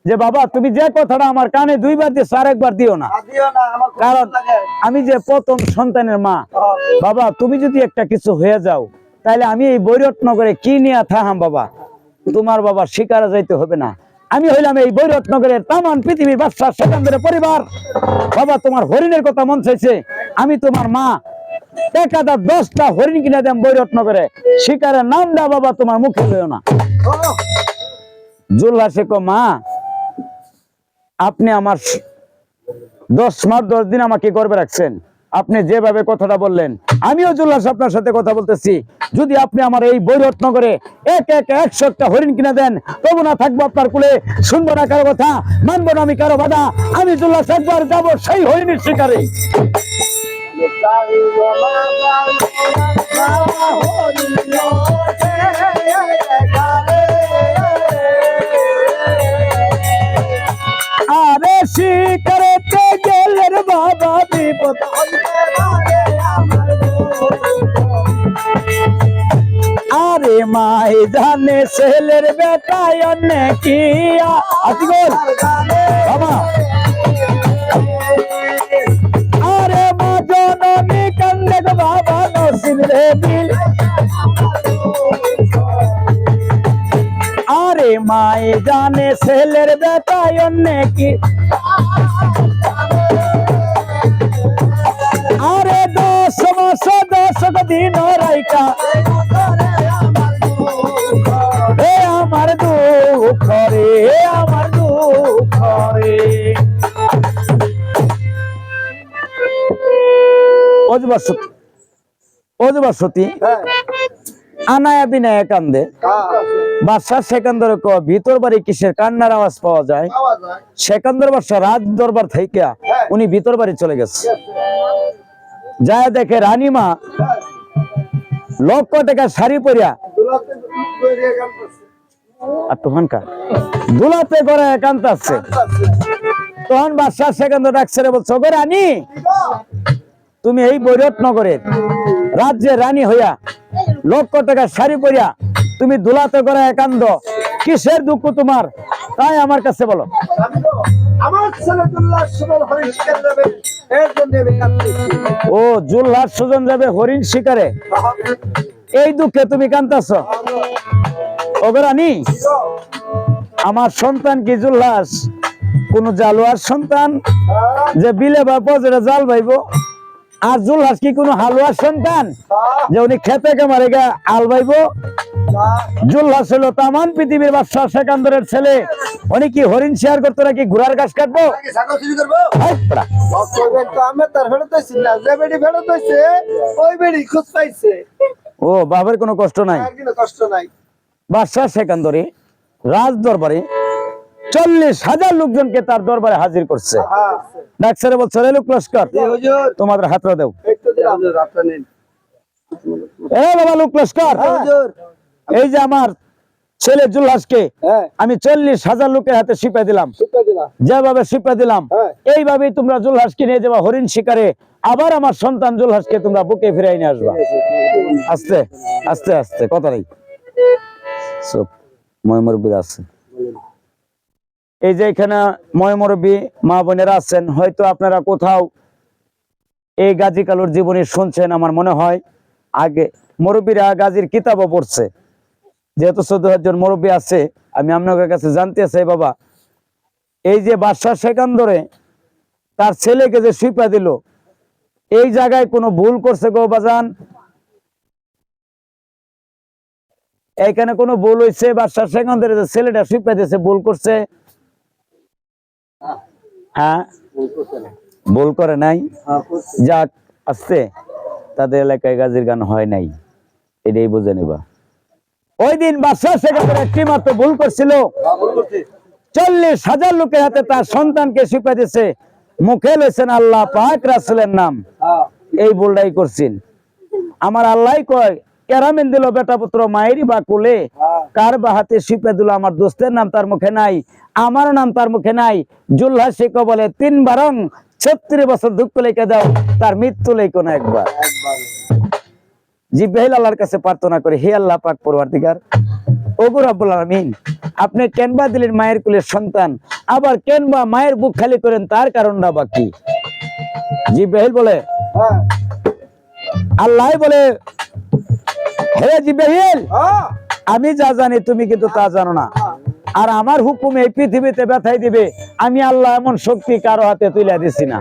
যে বাবা তুমি যে কথাটা আমার কানে 2 বার দিয়েছো, আরেকবার দিও না। দিও না, আমার খুব কারণ লাগে। আমি যে প্রথম সন্তানের মা, বাবা তুমি যদি একটা কিছু হয়ে যাও, তাহলে আমি এই বৈরতনগরে কি নিয়ে থাহাম বাবা? তোমার বাবা শিকারে যাইতে হবে না, আমি হইলাম এই বৈরতনগরের তামান পৃথিবীর বাদশাহ সেকান্দরের পরিবার। বাবা তোমার হরিণের কথা মন চাইছে, আমি তোমার মা টাকাটা 10টা হরিণ কিনে দেন বৈরত্ন করে শিকারের নাম দা বাবা তোমার মুখে লইও না। জুলহাসে কো মা আপনি আমার 10 মাস 10 দিন আমাকে গর্বে রাখছেন, আপনি যেভাবে কথাটা বললেন আমিও জুলহাস আপনার সাথে কথা বলতেছি, যদি আপনি আমার এই বৈরত্ন করে এক এক 100টা হরিণ কিনে দেন তবু না থাকবো আপনার কুলে, শুনবো না কারো কথা, মানবো না আমি কারো বাধা, আমি জুলহাস একবার যাবো সেই হরিণের শিকারে। আরে শিকারেতে গেলে রে বাবা বিপদ, আরে মাই জানে ছেলের বেটায় অনেক কি আতি গোল বাবা, আরে মা জননী কান্দে গো বাবা নসিব রে দিল, আরে মাই জানে ছেলের বেটায় অনেক কি, আরে 10 মাস 10 দিন রাইকা এ আমার দুঃখ রে, আমার দুঃখ রে। অজবাসতী আনায়া বিনায়া কান্দে, বাদশাহ সেকান্দর ভিতর বাড়ি কিসের কান্নার আওয়াজ পাওয়া যায়, সেকান্দর বাদশাহ রাজ দরবার থেকে উনি ভিতর বাড়ি চলে গেছে, যায় দেখে রানীমা লক্ষ টাকা শাড়ি পরিয়া আর তখনকার দুলাতে করে একান্ত আছে, তখন বাদশাহ সেকান্দর ডাকছে রে, বলছো গো রানী তুমি এই বৈরত্নগরের রাজ্যের রানী হইয়া লক্ষ টাকা শাড়ি পরিয়া তুমি দুলাতে করে একান্ত, কিসের দুঃখ তোমার তাই আমার কাছে বলো। আমার ছেলে জুলহাস সুজন হরিণ শিকার যাবে এর জন্য আমি কাঁদতেছি। ও জুলহাস সুজন যাবে হরিণ শিকারে, এই দুঃখে তুমি কাঁদতেছো? ও গো রানী আমার সন্তান কি জুলহাস কোন জালুয়ার সন্তান যে বিলে বা পজরে জাল ভাইবো, আর জুলহাস কি কোন হালুয়ার সন্তান যে উনি খেতে কামারে গা আল ভাইবো? জুলহাস হলো তামান পৃথিবীর বাদশাহ সেকান্দরের ছেলে, উনি কি হরিণ শিকার করতো নাকি ঘোড়ার ঘাস কাটবো? হাই পড়া। ও বাবার কোনো কষ্ট নাই, বাদশাহ সেকান্দরে রাজ দরবারে 40,000 লোকজনকে তার দরবারে হাজির করছে, ডাকসারে বলছে রে লোক লস্কর তোমাদের হাতরা দেও, এ বাবা লোক লস্কর এই যে আমার ছেলে জুলহাসকে আমি 40,000 লোকের হাতে শিপে দিলাম, যেভাবে শিপে দিলাম এইভাবেই তোমরা জুলহাসকে নিয়ে যাবা হরিণ শিকারে, আবার আমার সন্তান জুলহাসকে তোমরা বুকে ফিরাই নিয়ে আসবা। আস্তে আস্তে আস্তে কথা নেই, সব ময়মরবীর আছে, এই যে এখানে ময়মরবী মা বোনেরা আছেন, হয়তো আপনারা কোথাও এই গাজী কালুর জীবনী শুনছেন, আমার মনে হয় আগে মুরব্বীরা গাজীর কিতাবও পড়ছে, যেহেতু 14 জন মুরব্বী আছে আমি আপনাদের কাছে জানতে চাই বাবা, এই যে বাদশাহ সেকান্দরে তার ছেলেকে যে শিপা দিল এই জায়গায় কোনো ভুল করছে গো বাজান? এইখানে কোনো ভুল হয়েছে? বাদশাহ সেকান্দরে যে ছেলেটা শিপা দিয়েছে ভুল করছে? হ্যাঁ ভুল করে নাই, যাক আসছে তাদের এলাকায় গাজীর গান হয় নাই, এটাই বুঝে নিবা। ওই দিন বাদশাহ সেকান্দর একটি মাত্র ভুল করছিল, 40,000 লোকের হাতে তার সন্তানকে শিপা দিয়েছে, মুখে লইছেন আল্লাহ পাক রাসূলের নাম, এই ভুলটাই করছেন। আমার আল্লাহ কয় কেরামেন দিল বেটা পুত্র মায়েরই বা কোলে, কার বা হাতে শিপে দিল আমার দোস্তের নাম তার মুখে নাই, আমার নাম তার মুখে নাই। জুলহাস বলে 3 বারং 36 বছর দুঃখ লেখে দাও, তার মৃত্যু লেখো না একবার। জিব্রাইল আল্লাহর কাছে প্রার্থনা করে, হে আল্লাহ পাক পরওয়ারদিগার ও গো রব্বুল আলামিন, আপনি কেন বা দিলেন মায়ের কুলের সন্তান, আবার কেন বা মায়ের বুক খালি করেন, তার কারণটা বা কি? জিব্রাইল বলে, আল্লাহ বলে হে জিব্রাইল আমি যা জানি তুমি কিন্তু তা জানো না, আর আমার হুকুম এই পৃথিবীতে ব্যথাই দিবে, আমি আল্লাহ এমন শক্তি কারো হাতে তুলে দিছি না।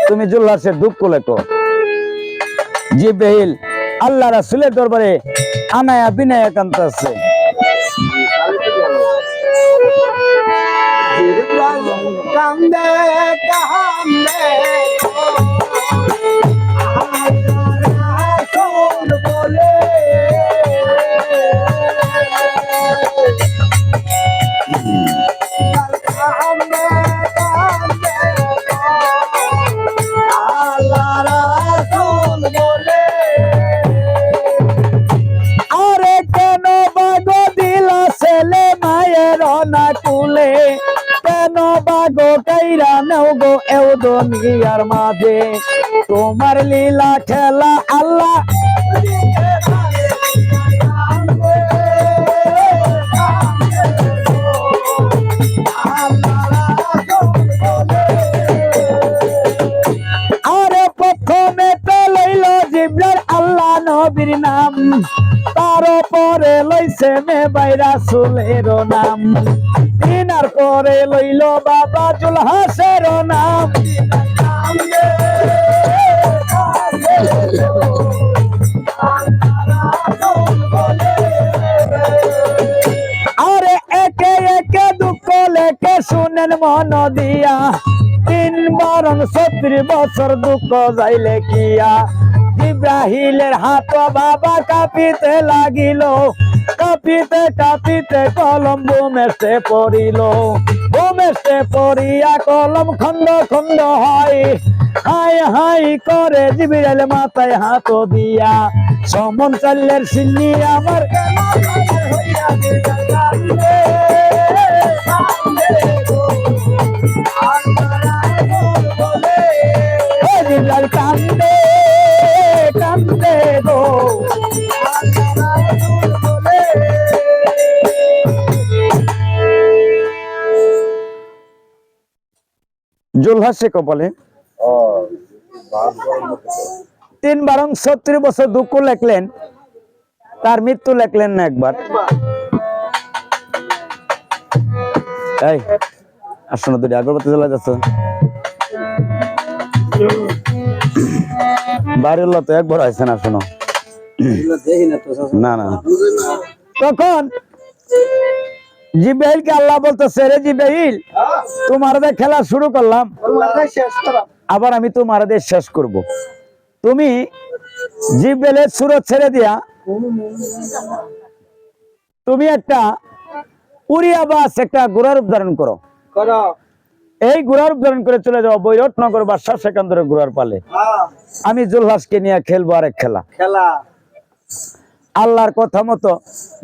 তুমি জুলহাসের দুঃখ লেখো। জিব্রাইল আল্লাহ রাসূলের দরবারে আনায়া বিনায়া কাঁদতেছে। কান্দে কান্দে বলে আরে কেন বাগো দিলা ছেলে মায়ের না কুলে, কেন বাগো কাইরা নেও গো এও দুনিয়ার মাঝে, তোমার লীলা খেলা আল্লাহ আরে প্রথমে তো লইল জিব্রাইল আল্লাহ নবীর নাম, তারপরে লইছে মেবাই রাসূলের নাম, দিনার পরে লইল বাবা জুলহাসের নাম। আরে একে একে দুঃখ লেখে শুনেন মন দিয়া, 3 বরং 36 বছর দুঃখ যাইলে কিয়া, জিব্রাহিলের হাত বাবা কাঁপিতে লাগিল, কাঁপিতে কাঁপিতে কলম বুমেসে পড়িল, বুমেসে পড়িয়া কলম খন্ড খন্ড হয়, হাই হাই করে জিব্রাইল মাথায় হাত দিয়া, সমন চালের সিন্নি আমার জিব্রাইল কান্দে কান্দে গো। জুলহাসে কপালে 3 বরং 36 বছর দুঃখ লেখলেন, তার মৃত্যু লেখলেন না একবার। এই আসুন দুটি আগরবাতি জ্বালা যাচ্ছে বাড়ির তো একবার আসছে না, শোনো না না। তখন জিব্রাইলকে আল্লাহ বলতেছে, রে জিব্রাইল তোমার খেলা শুরু করলাম, আবার আমি তোমার শেষ করব। তুমি জিব্রাইলের সুরত ছেড়ে দিয়া তুমি একটা উড়িয়া বাস একটা ঘোড়ার রূপ ধারণ করো, এই ঘোড়ার রূপ ধারণ করে চলে যাও বৈরটনগর বাদশাহ সেকান্দরের ঘোড়ার পালে, আমি জুলহাসকে নিয়ে খেলবো আরেক খেলা। আল্লাহর কথা মতো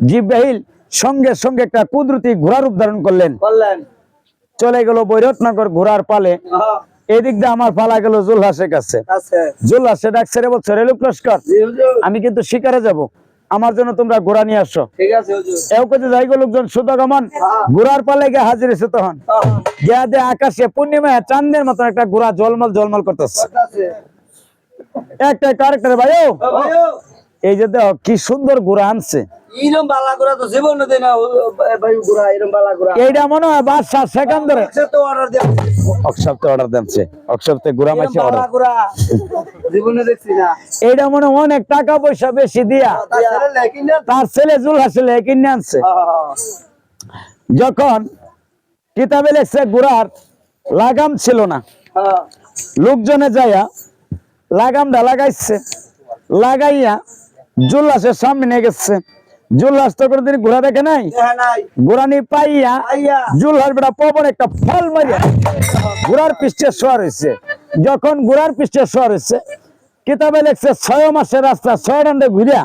জিব্রাইল সঙ্গে সঙ্গে একটা কুদরতি ঘোড়ার রূপ ধারণ করলেন, চলে গেল বৈরটনগর ঘোড়ার পালে। এদিক দিয়ে আমার পালা গেল জুলহাসের কাছে। জুলহাসে ডাকছে, রে বলছে রেলু লস্কর, আমি কিন্তু শিকারে যাব, আমার জন্য তোমরা ঘোড়া নিয়ে আসো। এও করতে যাই গো লোকজন সুতগমন ঘোড়ার পালে গিয়ে হাজির হয়েছে। তখন গিয়া দে আকাশে পূর্ণিমায় চাঁদের মতন একটা ঘোড়া জলমল জলমল করতেছে। একটা কারেক্টার ভাইও এই যে দেখো কি সুন্দর ঘোড়া আনছে, এইটা মনে হয় বাদশাহ সেকান্দরে অর্ডার দিচ্ছে, ঘোড়া মাসে এইটা মনে অনেক টাকা পয়সা বেশি দিয়া তার ছেলে জুলহাস কিনে আনছে। যখন কিতাবে লেখছে ঘোড়ার লাগাম ছিল না, লোকজনে যাইয়া লাগামটা লাগাইছে, লাগাইয়া জুলহাসের সামনে নিয়ে গেছে। জুলহাস তো কোনদিন ঘোড়া দেখে নাই, ঘোড়া নিয়ে পাইয়া জুলহাস বেটা পবন একটা ফল মারিয়া ঘোড়ার পৃষ্ঠে শোয়া রয়েছে। যখন ঘোড়ার পৃষ্ঠে শোয়া রয়েছে, কিতাবে লেখছে 6 মাসের রাস্তা 6 ডান্ডে ঘুরিয়া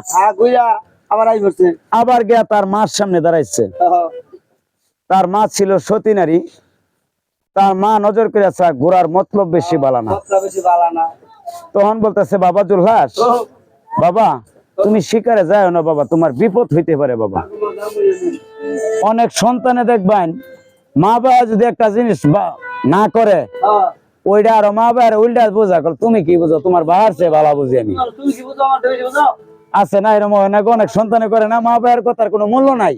আবার গিয়া তার মার সামনে দাঁড়াইছে। তার মা ছিল সতী নারী, তার মা নজর করে আছে ঘোড়ার মতলব বেশি বালানা। তখন বলতেছে, বাবা জুলহাস, বাবা তুমি শিকারে যাও না বাবা, তোমার বিপদ হইতে পারে বাবা। অনেক সন্তানে দেখবেন মা বাবা যদি একটা জিনিস না করে ওইটা আর মা বাবার উল্টা বোঝা কর, তুমি কি বুঝো, তোমার বাবার চেয়ে ভালো বুঝি আমি। আছে না এরকম অনেক সন্তানে করে না, মা বাবার কথার কোনো মূল্য নাই,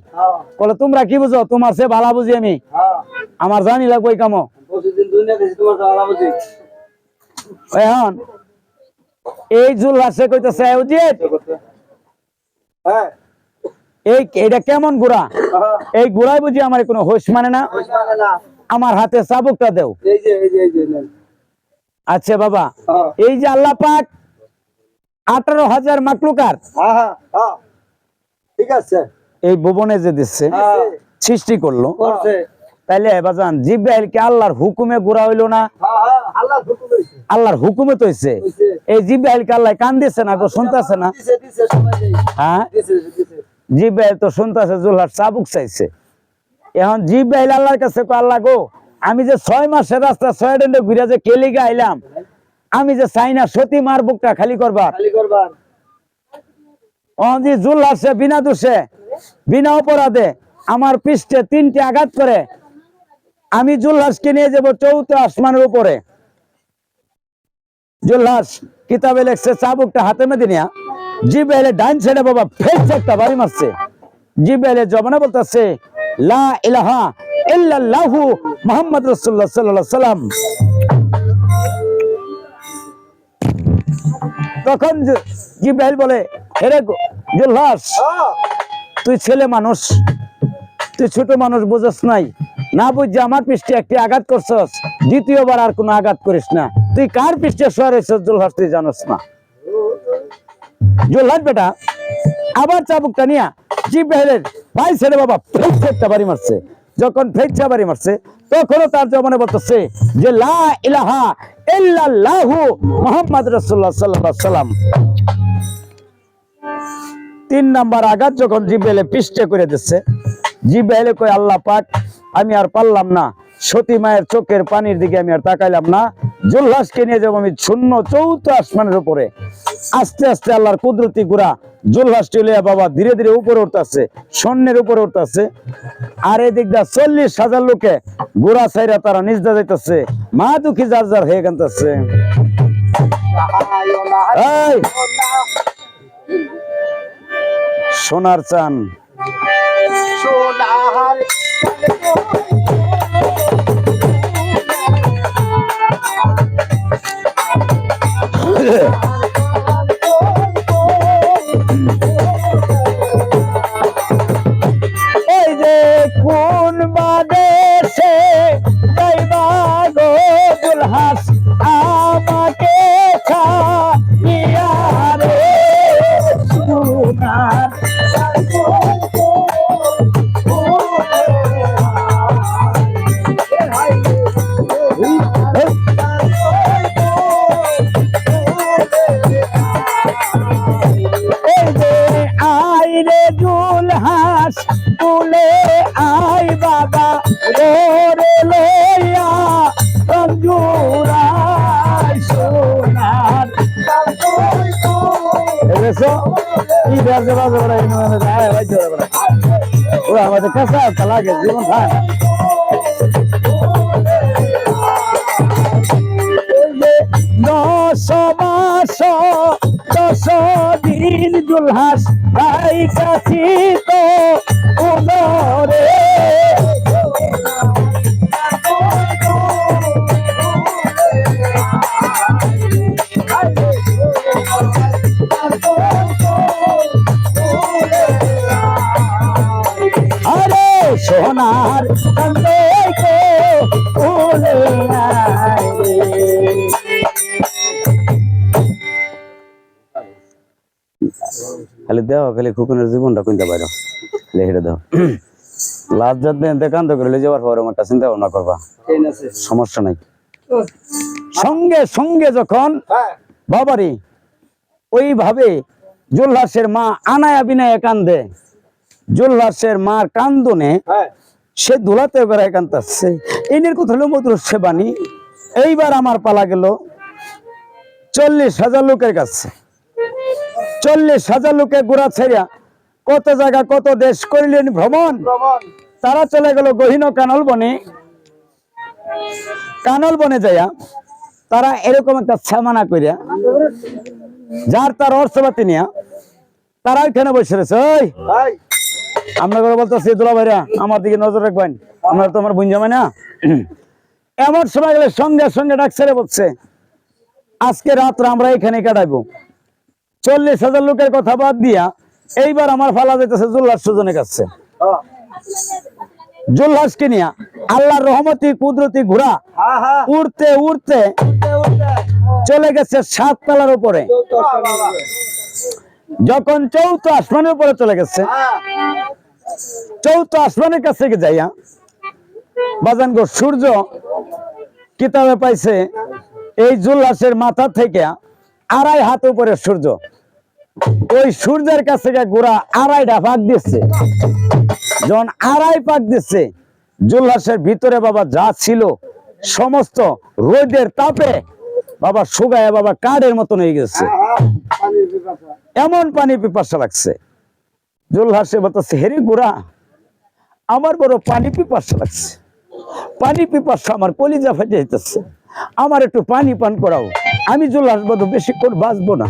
বলে তোমরা কি বুঝো, তোমার চেয়ে ভালো বুঝি আমি, আমার জানি লাগবে কামো। এখন এই জুলহাসে কইতেছে উজিত হ্যাঁ এইটা কেমন গুড়া? এই গুড়াই বুঝি আমার কোনো হোশ মানে না, আমার হাতে চাবুকটা দেও। এই যে নেন। আচ্ছা বাবা, হ্যাঁ এই যে আল্লাহ পাক 18,000 মাকলুকার হ্যাঁ ঠিক আছে। এই ভুবনে যে দিচ্ছে, হ্যাঁ সৃষ্টি করলো, করছে। তাইলে বাজান জিব্রাইল কি আল্লাহর হুকুমে গুড়া হইলো না? আল্লাহর হুকুম হইছে। আল্লাহর হুকুমে তো হইছে। হইছে। এই জিব্রাইল কে আল্লাহ কান দিছে না গো, শুনতাছে না? দিছে সবাই দেই। হ্যাঁ দিছে। জিব্রাইল তো শুনতাছে জুলহাস চাবুক চাইছে। এখন জিব্রাইল আল্লাহর কাছে কয়, আল্লাহ গো, আমি যে 6 মাসের রাস্তা 6 ডেন্ডে ঘুরে যে কেলিগা আইলাম, আমি যে চাই না সতী মার বুকটা খালি করবা। খালি করবার। অজি জুলহাসে বিনা দোষে বিনা অপরাধে আমার পৃষ্ঠে 3টি আঘাত করে আমি জুলহাসকে নিয়ে যাব 4th আসমানের উপরে। জুলহাস কিতাবে লেখছে চাবুকটা হাতে মেঁধে নিয়া জিব্রাইলে ডাইন সাইডে বাবা ফেস একটা বাড়ি মারছে। জিব্রাইলে জবানে বলতেছে লা ইলাহা ইল্লাল্লাহু মুহাম্মদ রাসূলুল্লাহ সাল্লাল্লাহু আলাইহি সাল্লাম। তখন জিব্রাইল বলে, হেরে জুলহাস, তুই ছেলে মানুষ, তুই ছোট মানুষ, বুঝস নাই, না বুঝে আমার পৃষ্ঠে একটি আঘাত করছস, দ্বিতীয়বার আর কোনো আঘাত করিস না। তুই কার পৃষ্ঠে শোয়ার হয়েছিস জুলহাস, তুই জানোস না। জুলহাস বেটা আবার চাবুকটা নিয়া জিব্রাইলের ভাই ছেলে বাবা ফেস একটা বাড়ি মারছে। যখন ফেচ্ছা বাড়ি মারছে তখনও তার জবানে বলতেছে যে লা ইলাহা ইল্লাল্লাহু মুহাম্মদ রাসূলুল্লাহ সাল্লাল্লাহু আলাইহি সাল্লাম। 3 নাম্বার আঘাত যখন জিব্রাইলে পৃষ্ঠে করে দিচ্ছে, জিব্রাইলে কয়, আল্লাহ পাক, আমি আর পারলাম না, সতী মায়ের চোখের পানির দিকে আমি আর তাকাইলাম না, জুলহাসকে নিয়ে যাবো আমি 4th আসমানের উপরে। আস্তে আস্তে আল্লাহর কুদরতি গুড়া জুলহাসটি লইয়া বাবা ধীরে ধীরে উপরে উঠতেছে, স্বর্ণের উপরে উঠতেছে। আর এদিক দা 40,000 লোকে গুড়া ছাইরা তারা নিজদা যাইতেছে, মা দুঃখী যার যার হয়ে গেছে। এই সোনার চান সোনার ওই যে কোন বাদেশে যাইবা গো জুলহাস, আমাকে ছাড়িয়া রে সোনার আইরে জুলহাস তুলে আই বাবা ওরে লইয়া রঞ্জুরাই সোনার। আমাদের কাছে লাগে জীবন থাক। 9 মাস 10 দিন জুলহাস ভাই কাছি তো উদরে। আরে সোনার কান্দে কো উলে আয় রে। খালি দেও, খালি খুকুনের জীবনটা কিনতে পারো, লেখে দাও। লাভ যাতে কান্ত করে যাওয়ার পর আমারটা চিন্তা ভাবনা করবা, সমস্যা নাই। সঙ্গে সঙ্গে যখন বাবারি ওইভাবে জুলহাসের মা আনায়া বিনায়া কান্দে, জুলহাসের মার কান্দনে সে দোলাতে বেড়ায় কান্দাচ্ছে। এনের কথা হলো মধুর সেবানি। এইবার আমার পালা গেল 40,000 লোকের কাছে। 40,000 লোকে ঘোরা ছেড়া কত জায়গা কত দেশ করিলেন ভ্রমণ। তারা চলে গেল গহীন কানল বনে। কানল বনে যাইয়া তারা এরকম একটা ছামানা করিয়া যার তার অর্থপাতি নিয়া তারা ওইখানে বসে রয়েছে। ওই আমরা করে বলতেছি দুলা ভাইরা আমার দিকে নজর রাখবেন, আমরা তো আমার বুঝ যাবে না। এমন সময় গেলে সঙ্গে সঙ্গে ডাক ছেড়ে বলছে, আজকে রাত্রে আমরা এখানে কাটাইবো। 40,000 লোকের কথা বাদ দিয়া এইবার আমার ফালা যাইতেছে জুল্লাস সুজনের কাছে। জুল্লাসকে নিয়া আল্লাহর রহমতি কুদরতি ঘোড়া উড়তে উড়তে চলে গেছে 7 তলার উপরে। যখন 4th আসমানের উপরে চলে গেছে, 4th আসমানের কাছে যাইয়া বাজান গো সূর্য কিতাবে পাইছে এই জুল্লাসের মাথা থেকে 2.5 হাত উপরে সূর্য। ওই সূর্যের কাছে ঘোড়া 2.5টা পাক দিচ্ছে। যখন 2.5 পাক দিচ্ছে, জুল্লাসের ভিতরে বাবা যা ছিল সমস্ত রোদের তাপে বাবা শুকায় বাবা কাঠের মতন হয়ে গেছে। এমন পানি পিপাসা লাগছে। জুল্লাসে বলতেছে, হেরি ঘোড়া আমার বড় পানি পিপাসা লাগছে, পানি পিপাসা আমার কলিজা ফেটে যেতেছে, আমার একটু পানি পান করাও। আমি জুল্লাস বলতে বেশিক্ষণ বাঁচবো না।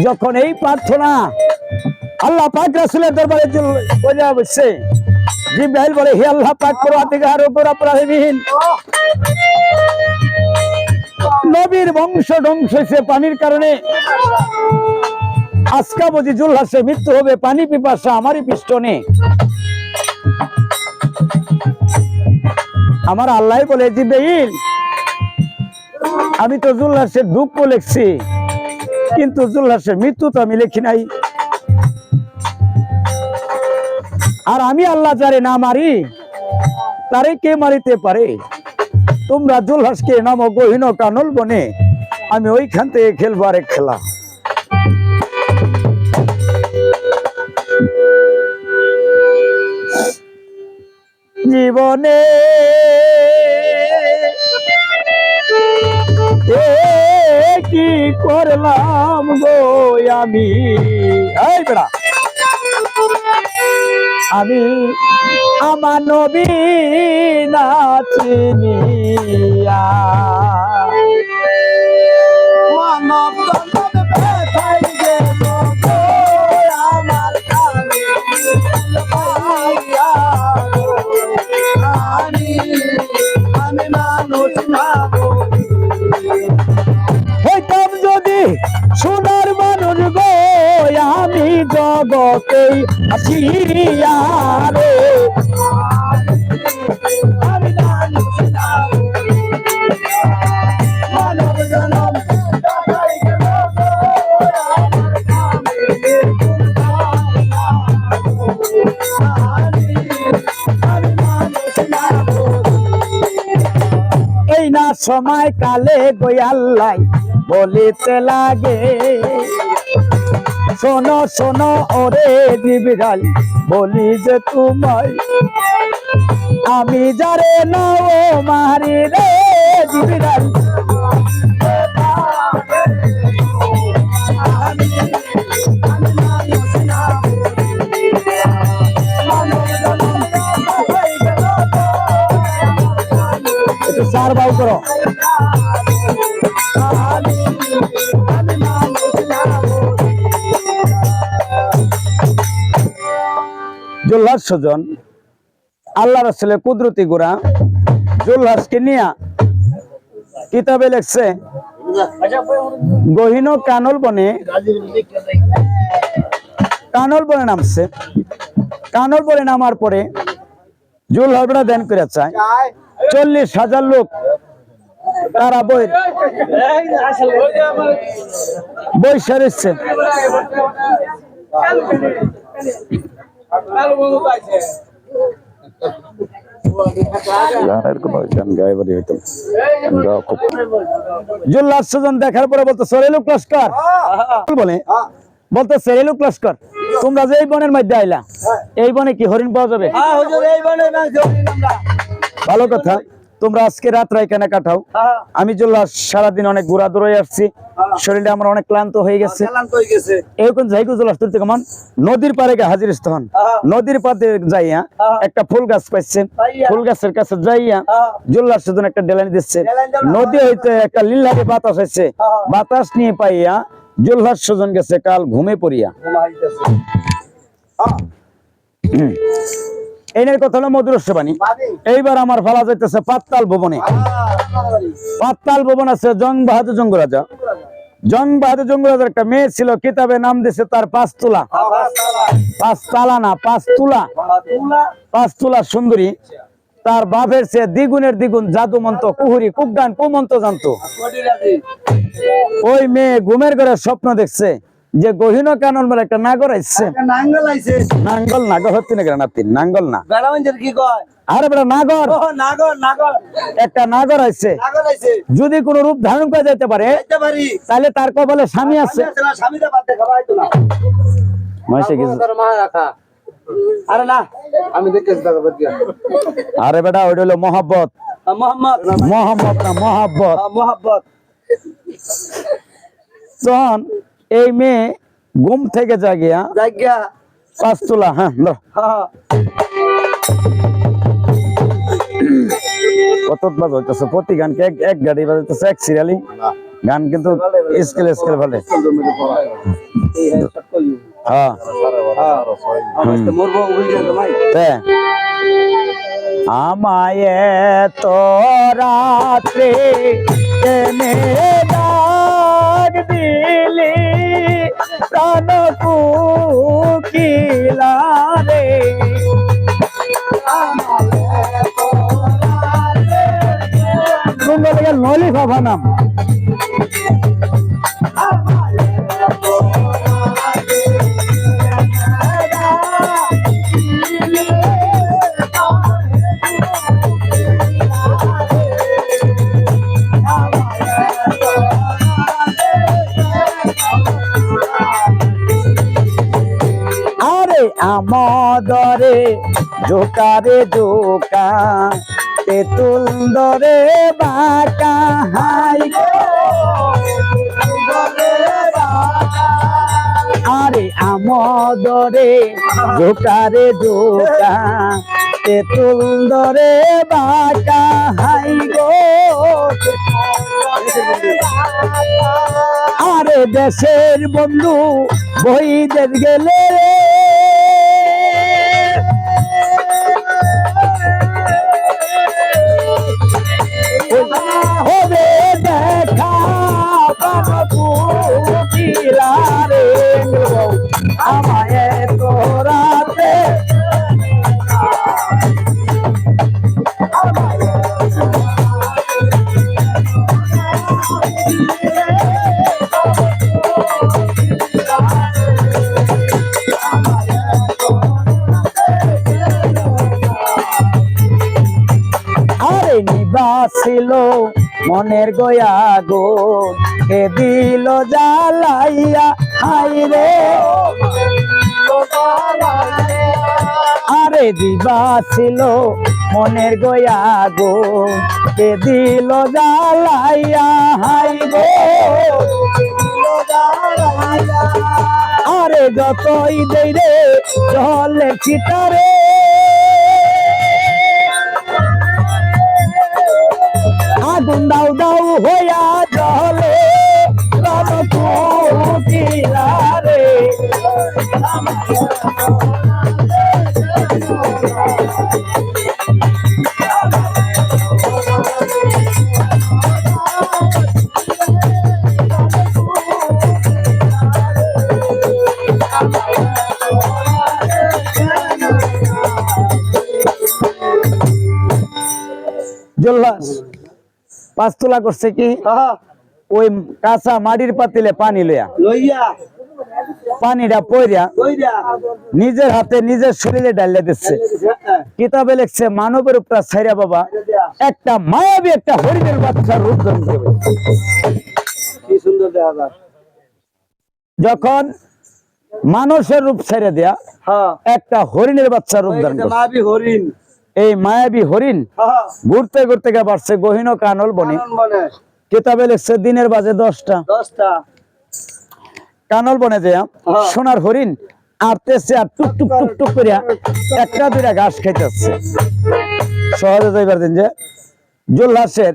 যখন এই প্রার্থনা আল্লাহ পাক রাসূলের দরবারে বলে বসে, জিবরাইল বলে, হে আল্লাহ পাক পরওয়ারদিগার উপর অপরাধীহীন নবীর বংশ ধ্বংস হয়েছে পানির কারণে। আজকা বুঝি জুল্লাসে মৃত্যু হবে, পানি পিপাসা আমারই পিষ্টনে। আমার আল্লাহ বলে, জিবরাইল আমি তো জুল্লাসের দুঃখ লিখছি, কিন্তু জুল্লাসের মৃত্যু তো আমি লিখি নাই। আর আমি আল্লাহ যারে না মারি তারে কে মারিতে পারে? তোমরা জুল্লাসকে নামো গহীন কানল বনে, আমি ওইখান থেকে খেলবো আরেক খেলা। জীবনে কি করলাম গো আমি, এই বেড়া আমি আমার নবী না চিনিয়া মানব জগৎ ব্যথায় গেল গো আমার কানে পাইয়া। আমি মানুষ না হইতাম যদি সোনার মানুষ গো, আমি জগতে আসিয়া রে। আমি মানুষ না মানব জনম ব্যথায় গেল গো আমার কানে এই না সময় কালে গোয়াল্লাই বলিতে লাগে, শোনো শোনো ওরে জিবরাইল বলি যে তোমায়, আমি যারে নাও মারি রে জিবরাইল। একটু চার বাউ করো। জুল্লাস সুজন আল্লাহ রাসূলের কুদরতি গোরা জুল্লাসকে নিয়া কিতাবে লেখছে, গহীন কানল বনে নামছে। কানল বনে নামার পরে জুল্লাসরা ধ্যান করে চায় 40,000 লোক তারা বৈশা দিচ্ছে। জুল্লাস সুজন দেখার পরে বলতো সরেলুক লস্কর বলে, বলতো সরেলুক লস্কর তোমরা যে এই বনের মধ্যে আইলা, এই বনে কি হরিণ পাওয়া যাবে? ভালো কথা, তোমরা আজকে রাত এখানে কাটাও। আমি জুল্লাস সারাদিন অনেক ঘোরা দৌড়ে আসছি, শরীরটা আমার অনেক ক্লান্ত হয়ে গেছে। এরকম যাইগো জুল্লাস তুলতে কেমন নদীর পারে হাজির হন। নদীর পাড়ে যাইয়া একটা ফুল গাছ পাইছে, ফুল গাছের কাছে যাইয়া জুল্লাস সুজন একটা ডেলানি দিচ্ছে। নদী হইতে একটা লিল্লাকে বাতাস হয়েছে, বাতাস নিয়ে পাইয়া জুল্লাস সুজন গেছে কাল ঘুমে পড়িয়া। এনের কথা হলো মধুরস্যবাণী। এইবার আমার ফালা যাইতেছে পাতাল ভবনে। পাতাল ভবন আছে জং বাহাদুর জঙ্গ রাজা। জং বাহাদুর জঙ্গ রাজার একটা মেয়ে ছিল, কিতাবে নাম দিছে তার 5 তোলা। 5 তালা না, 5 তোলা। 5 তোলা সুন্দরী। তার বাপের চেয়ে দ্বিগুণের দ্বিগুণ জাদু মন্ত্র, কুহুরি, কুগান, কুমন্ত্র জানতো। ওই মেয়ে ঘুমের ঘরে স্বপ্ন দেখছে যে গহীন কানন বলে একটা নাগর আইছে। নাঙ্গল আইছে। নাঙ্গল নাগর হচ্ছে না, নাতিন নাঙ্গল না, বেড়ামাঞ্জের কি কয়? আরে বেটা নাগর, নাগর নাগর একটা নাগর আইছে। নাগর আইছে। যদি কোন রূপ ধারণ করে যেতে পারে যাইতে পারি। তাহলে তার কপালে স্বামী আছে। স্বামীটা বাদ দেখা পাইতো না। মাসে কিছু তার মা রাখা। আরে না, আমি দেখতেছি টাকা বাদ দিয়া। আরে বেটা ওইটা হলো মহব্বত। মোহাম্মদ মহব্বত না, মহব্বত। মোহাম্মদ। তখন এই মেয়ে ঘুম থেকে জাগিয়া জায়গা 5 তোলা, হ্যাঁ ধর। হ্যাঁ কত বাজ হইতেছে, প্রতি গানকে এক গাড়ি বাজাইতেছে, এক সিরিয়ালি গান, কিন্তু স্কেল স্কেল ভালো। হ্যাঁ আমায় তো রাত্রে এনে ডাক দিলি প্রাণ কুকিলা রে। সুন্দর লেগে নলি বাবা নাম। আরে আমদরে জোকারে জোকা তেতুল দরে বাঁকা হাই গো। আরে আমদরে জোকারে জোকা তেতুল দরে বাঁকা হাই গো। আরে দেশের বন্ধু বইদের গেলে হবে দেখা বাবু রে আমায় তোরাতে। আরে নিবাসিল মনের গয়া গো কে দিল জ্বালাইয়া হাই রে। আরে দিবাসিল মনের গয়া গো কে দিল জ্বালাইয়া হাই গো। আরে যতই দেই রে জলে চিতারে আগুন দাও দাও হইয়া জলে প্রাণ কুকিলা রে। জল্লাস 5 তোলা করছে কি, ওই কাঁচা মাটির পাতিলে পানি লইয়া পানিটা পইরা নিজের হাতে নিজের শরীরে ডালিয়ে দিচ্ছে। কিতাবে লিখছে মানবের উপর ছাইরা বাবা একটা মায়াবী একটা হরিণের বাচ্চার রূপ ধারণ করবে। কি সুন্দর দেখা যায়। যখন মানুষের রূপ ছেড়ে দেয়া একটা হরিণের বাচ্চার রূপ ধারণ করছে। মায়াবী হরিণ। এই মায়াবী হরিণ ঘুরতে ঘুরতে গিয়ে বাড়ছে গহীন কানল বনে। কিতাবে লিখছে দিনের বাজে 10টা। কানল বনে যে সোনার হরিণ আরতেছে আর টুক টুক টুক টুক করে একটা দুইটা ঘাস খাইতেছে। সহজে যাইবার দিন যে জুলহাসের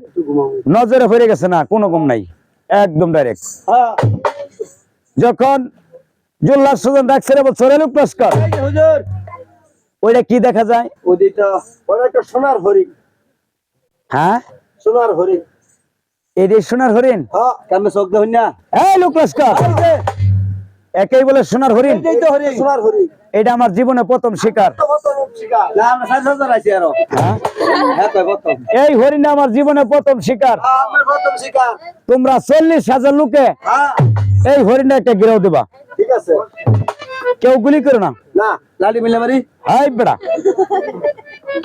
নজরে পড়ে গেছে, না কোনো কম নাই, একদম ডাইরেক্ট। যখন জুলহাস সুজন ডাকছে রে বছরে লোক লস্কর, ওইটা কি দেখা যায়? ওইটা ওটা একটা সোনার হরিণ। হ্যাঁ, সোনার হরিণ। এটাই সোনার হরিণ। হ্যাঁ, কেমন চোখ দেখুন না? এই লোক লস্কর, একেই বলে সোনার হরিণ। এইটাই তো হরিণ, সোনার হরিণ। এটা আমার জীবনে প্রথম শিকার। না, আমরা 60,000 আছি আরো। হ্যাঁ? হ্যাঁ, কই প্রথম। এই হরিণটা আমার জীবনে প্রথম শিকার। হ্যাঁ, আমার প্রথম শিকার। তোমরা 40,000 লোকে হ্যাঁ, এই হরিণটা একটা গিরাও দেবা। ঠিক আছে। কেউ গুলি করো না। না, লালি মিলে মারি। হাই বেড়া,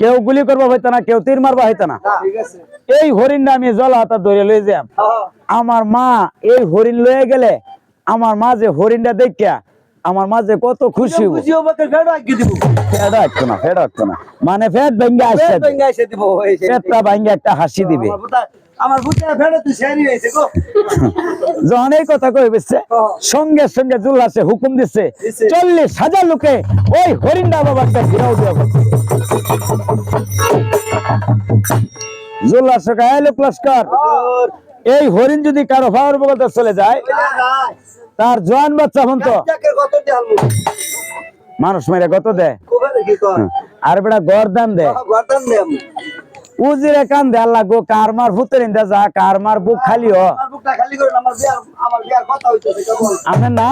কেউ গুলি করবা হইতো না, কেউ তীর মারবা হইতো না। ঠিক আছে। এই হরিণটা আমি জল হাতা ধরে লয়ে যাম। হ্যাঁ, আমার মা এই হরিণ লয়ে গেলে আমার মা যে হরিণটা দেখিয়া আমার মা যে কত খুশি হইব। বুঝিও বাকে ফেড়া আগে দিব। ফেড রাখতো না, ফেড রাখতো না, মানে ফেড ভেঙ্গে আসছে, ভেঙ্গা এসে দিব। এই যে পেটটা ভেঙ্গে একটা হাসি দিবে। আমার বুতে ফেড়া তুই শেরি হইছে গো। যখন এই কথা কই বেছে সঙ্গে সঙ্গে জুল্লাসে হুকুম দিচ্ছে 40,000 লোকে ওই হরিণটা বাবা একটা ঘিরাও দেওয়া বলছে। জুল্লাসে গায়ে লোক লস্কর, এই হরিণ যদি কারো ফাওয়ার বগলতে চলে যায় তার জোয়ান বাচ্চা হন তো কত দেখালমু? মানুষ মেরে কত দেয় কোবারে কি কর? আর বেটা গরদান দেয়। গর্দান দে আমি। উজিরে কান দেয় আল্লাহ গো, কার মার ভূতের ইন্দা যা, কার মার বুক খালি হ। আমার বুকটা খালি করে আমার বিয়ার কথা হইতেছে কেবল। আমি না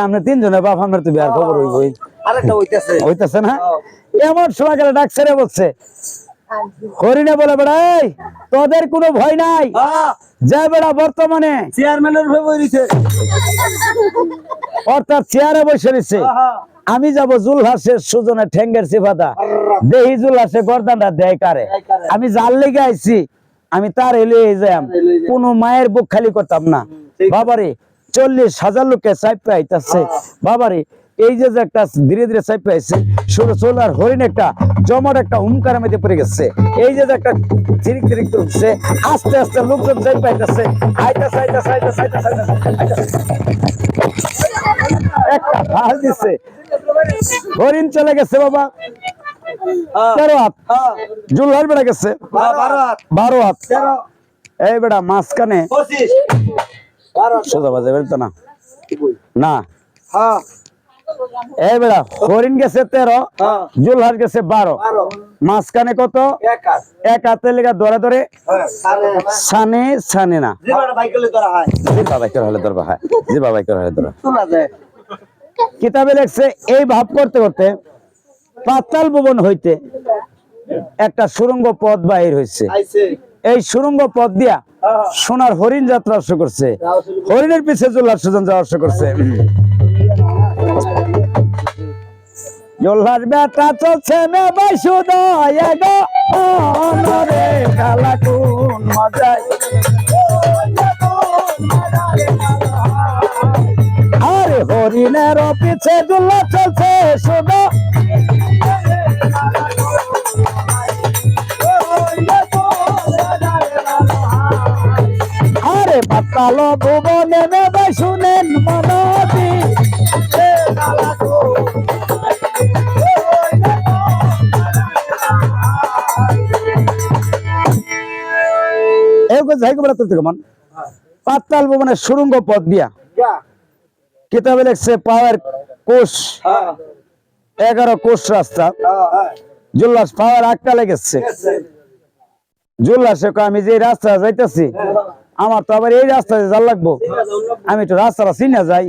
আমরা 3 জনের বাপ, আমরা তো বিয়ার খবর হইবই। আরেকটা হইতেছে। হইতেছে না? এমন সময় গেলে ডাকছে বলছে হরিণে বলে বেড়া এই তোদের কোনো ভয় নাই, হ্যাঁ, যে বেড়া বর্তমানে চেয়ারম্যানের ভয় হইছে। অর্থাৎ চেয়ারে বসে রয়েছে, হ্যাঁ, আমি যাব জুলহাসের সুজনে ঠেঙ্গের সিফাদা দেহি জুলহাসে গর্দানটা দেয় কারে। আমি যার লেগে আইছি আমি তার এলে যাম, কোন মায়ের বুক খালি করতাম না। বাবারে 40,000 লোকে চাইপে আইতাছে। বাবারে এই যে যে একটা ধীরে ধীরে চাইপে আইছে শুরু চলার হরিণ একটা জমাট একটা হুমকারের মধ্যে পড়ে গেছে। এই যে যে একটা চিরিক চিরিক তুলছে, আস্তে আস্তে লোকজন চাইপে আইতাছে, আইতাছে আইতাছে আইতাছে আইতাছে আইতাছে, একটা ঢাল দিছে, হরিণ চলে গেছে বাবা 13 হাত, জুলহার বেড়া গেছে 12 হাত। এই বেড়া মাঝখানে 25 সোজা বাজে বেরতো না না। হ্যাঁ, এই বেড়া হরিণ গেছে 13, জুলহার গেছে 12, মাঝখানে কত? এক হাতে লেগা ধরে ধরে সানে সানে না জীবন বাইকলে ধরা হয়। জি বাবাই করে হলে ধরবা, হ্যাঁ জি বাবাই করে হলে ধরবা। শোনা যায়। কিতাবে লেখছে এই ভাব করতে করতে পাতাল ভুবন হইতে একটা সুড়ঙ্গ পথ বাহির হয়েছে। আইছে। এই সুড়ঙ্গ পথ দিয়া সোনার হরিণ যাত্রা শুরু করছে, হরিণের পিছে জুল্লার সুজন যাওয়া শুরু করছে। জুল্লার বেটা চলছে মে বাইশুদয় গো অনরে কালা কোন মজায়, আরে হরিণের পিছে জুল্লা চলছে শুনো, আরে পাতাল ভুবনে নেবে শুনেন মনতি, পাতাল ভুবনের সুড়ঙ্গ পথ দিয়া কিতাবে লেখছে পাওয়ার কোষ 11 কোষ রাস্তা। জুল্লাস পাওয়ার আটকা লেগেছে। জুল্লাসে আমি যে রাস্তা যাইতেছি আমার তো আবার এই রাস্তায় যাওয়া লাগবো, আমি তো রাস্তাটা চিনা যাই।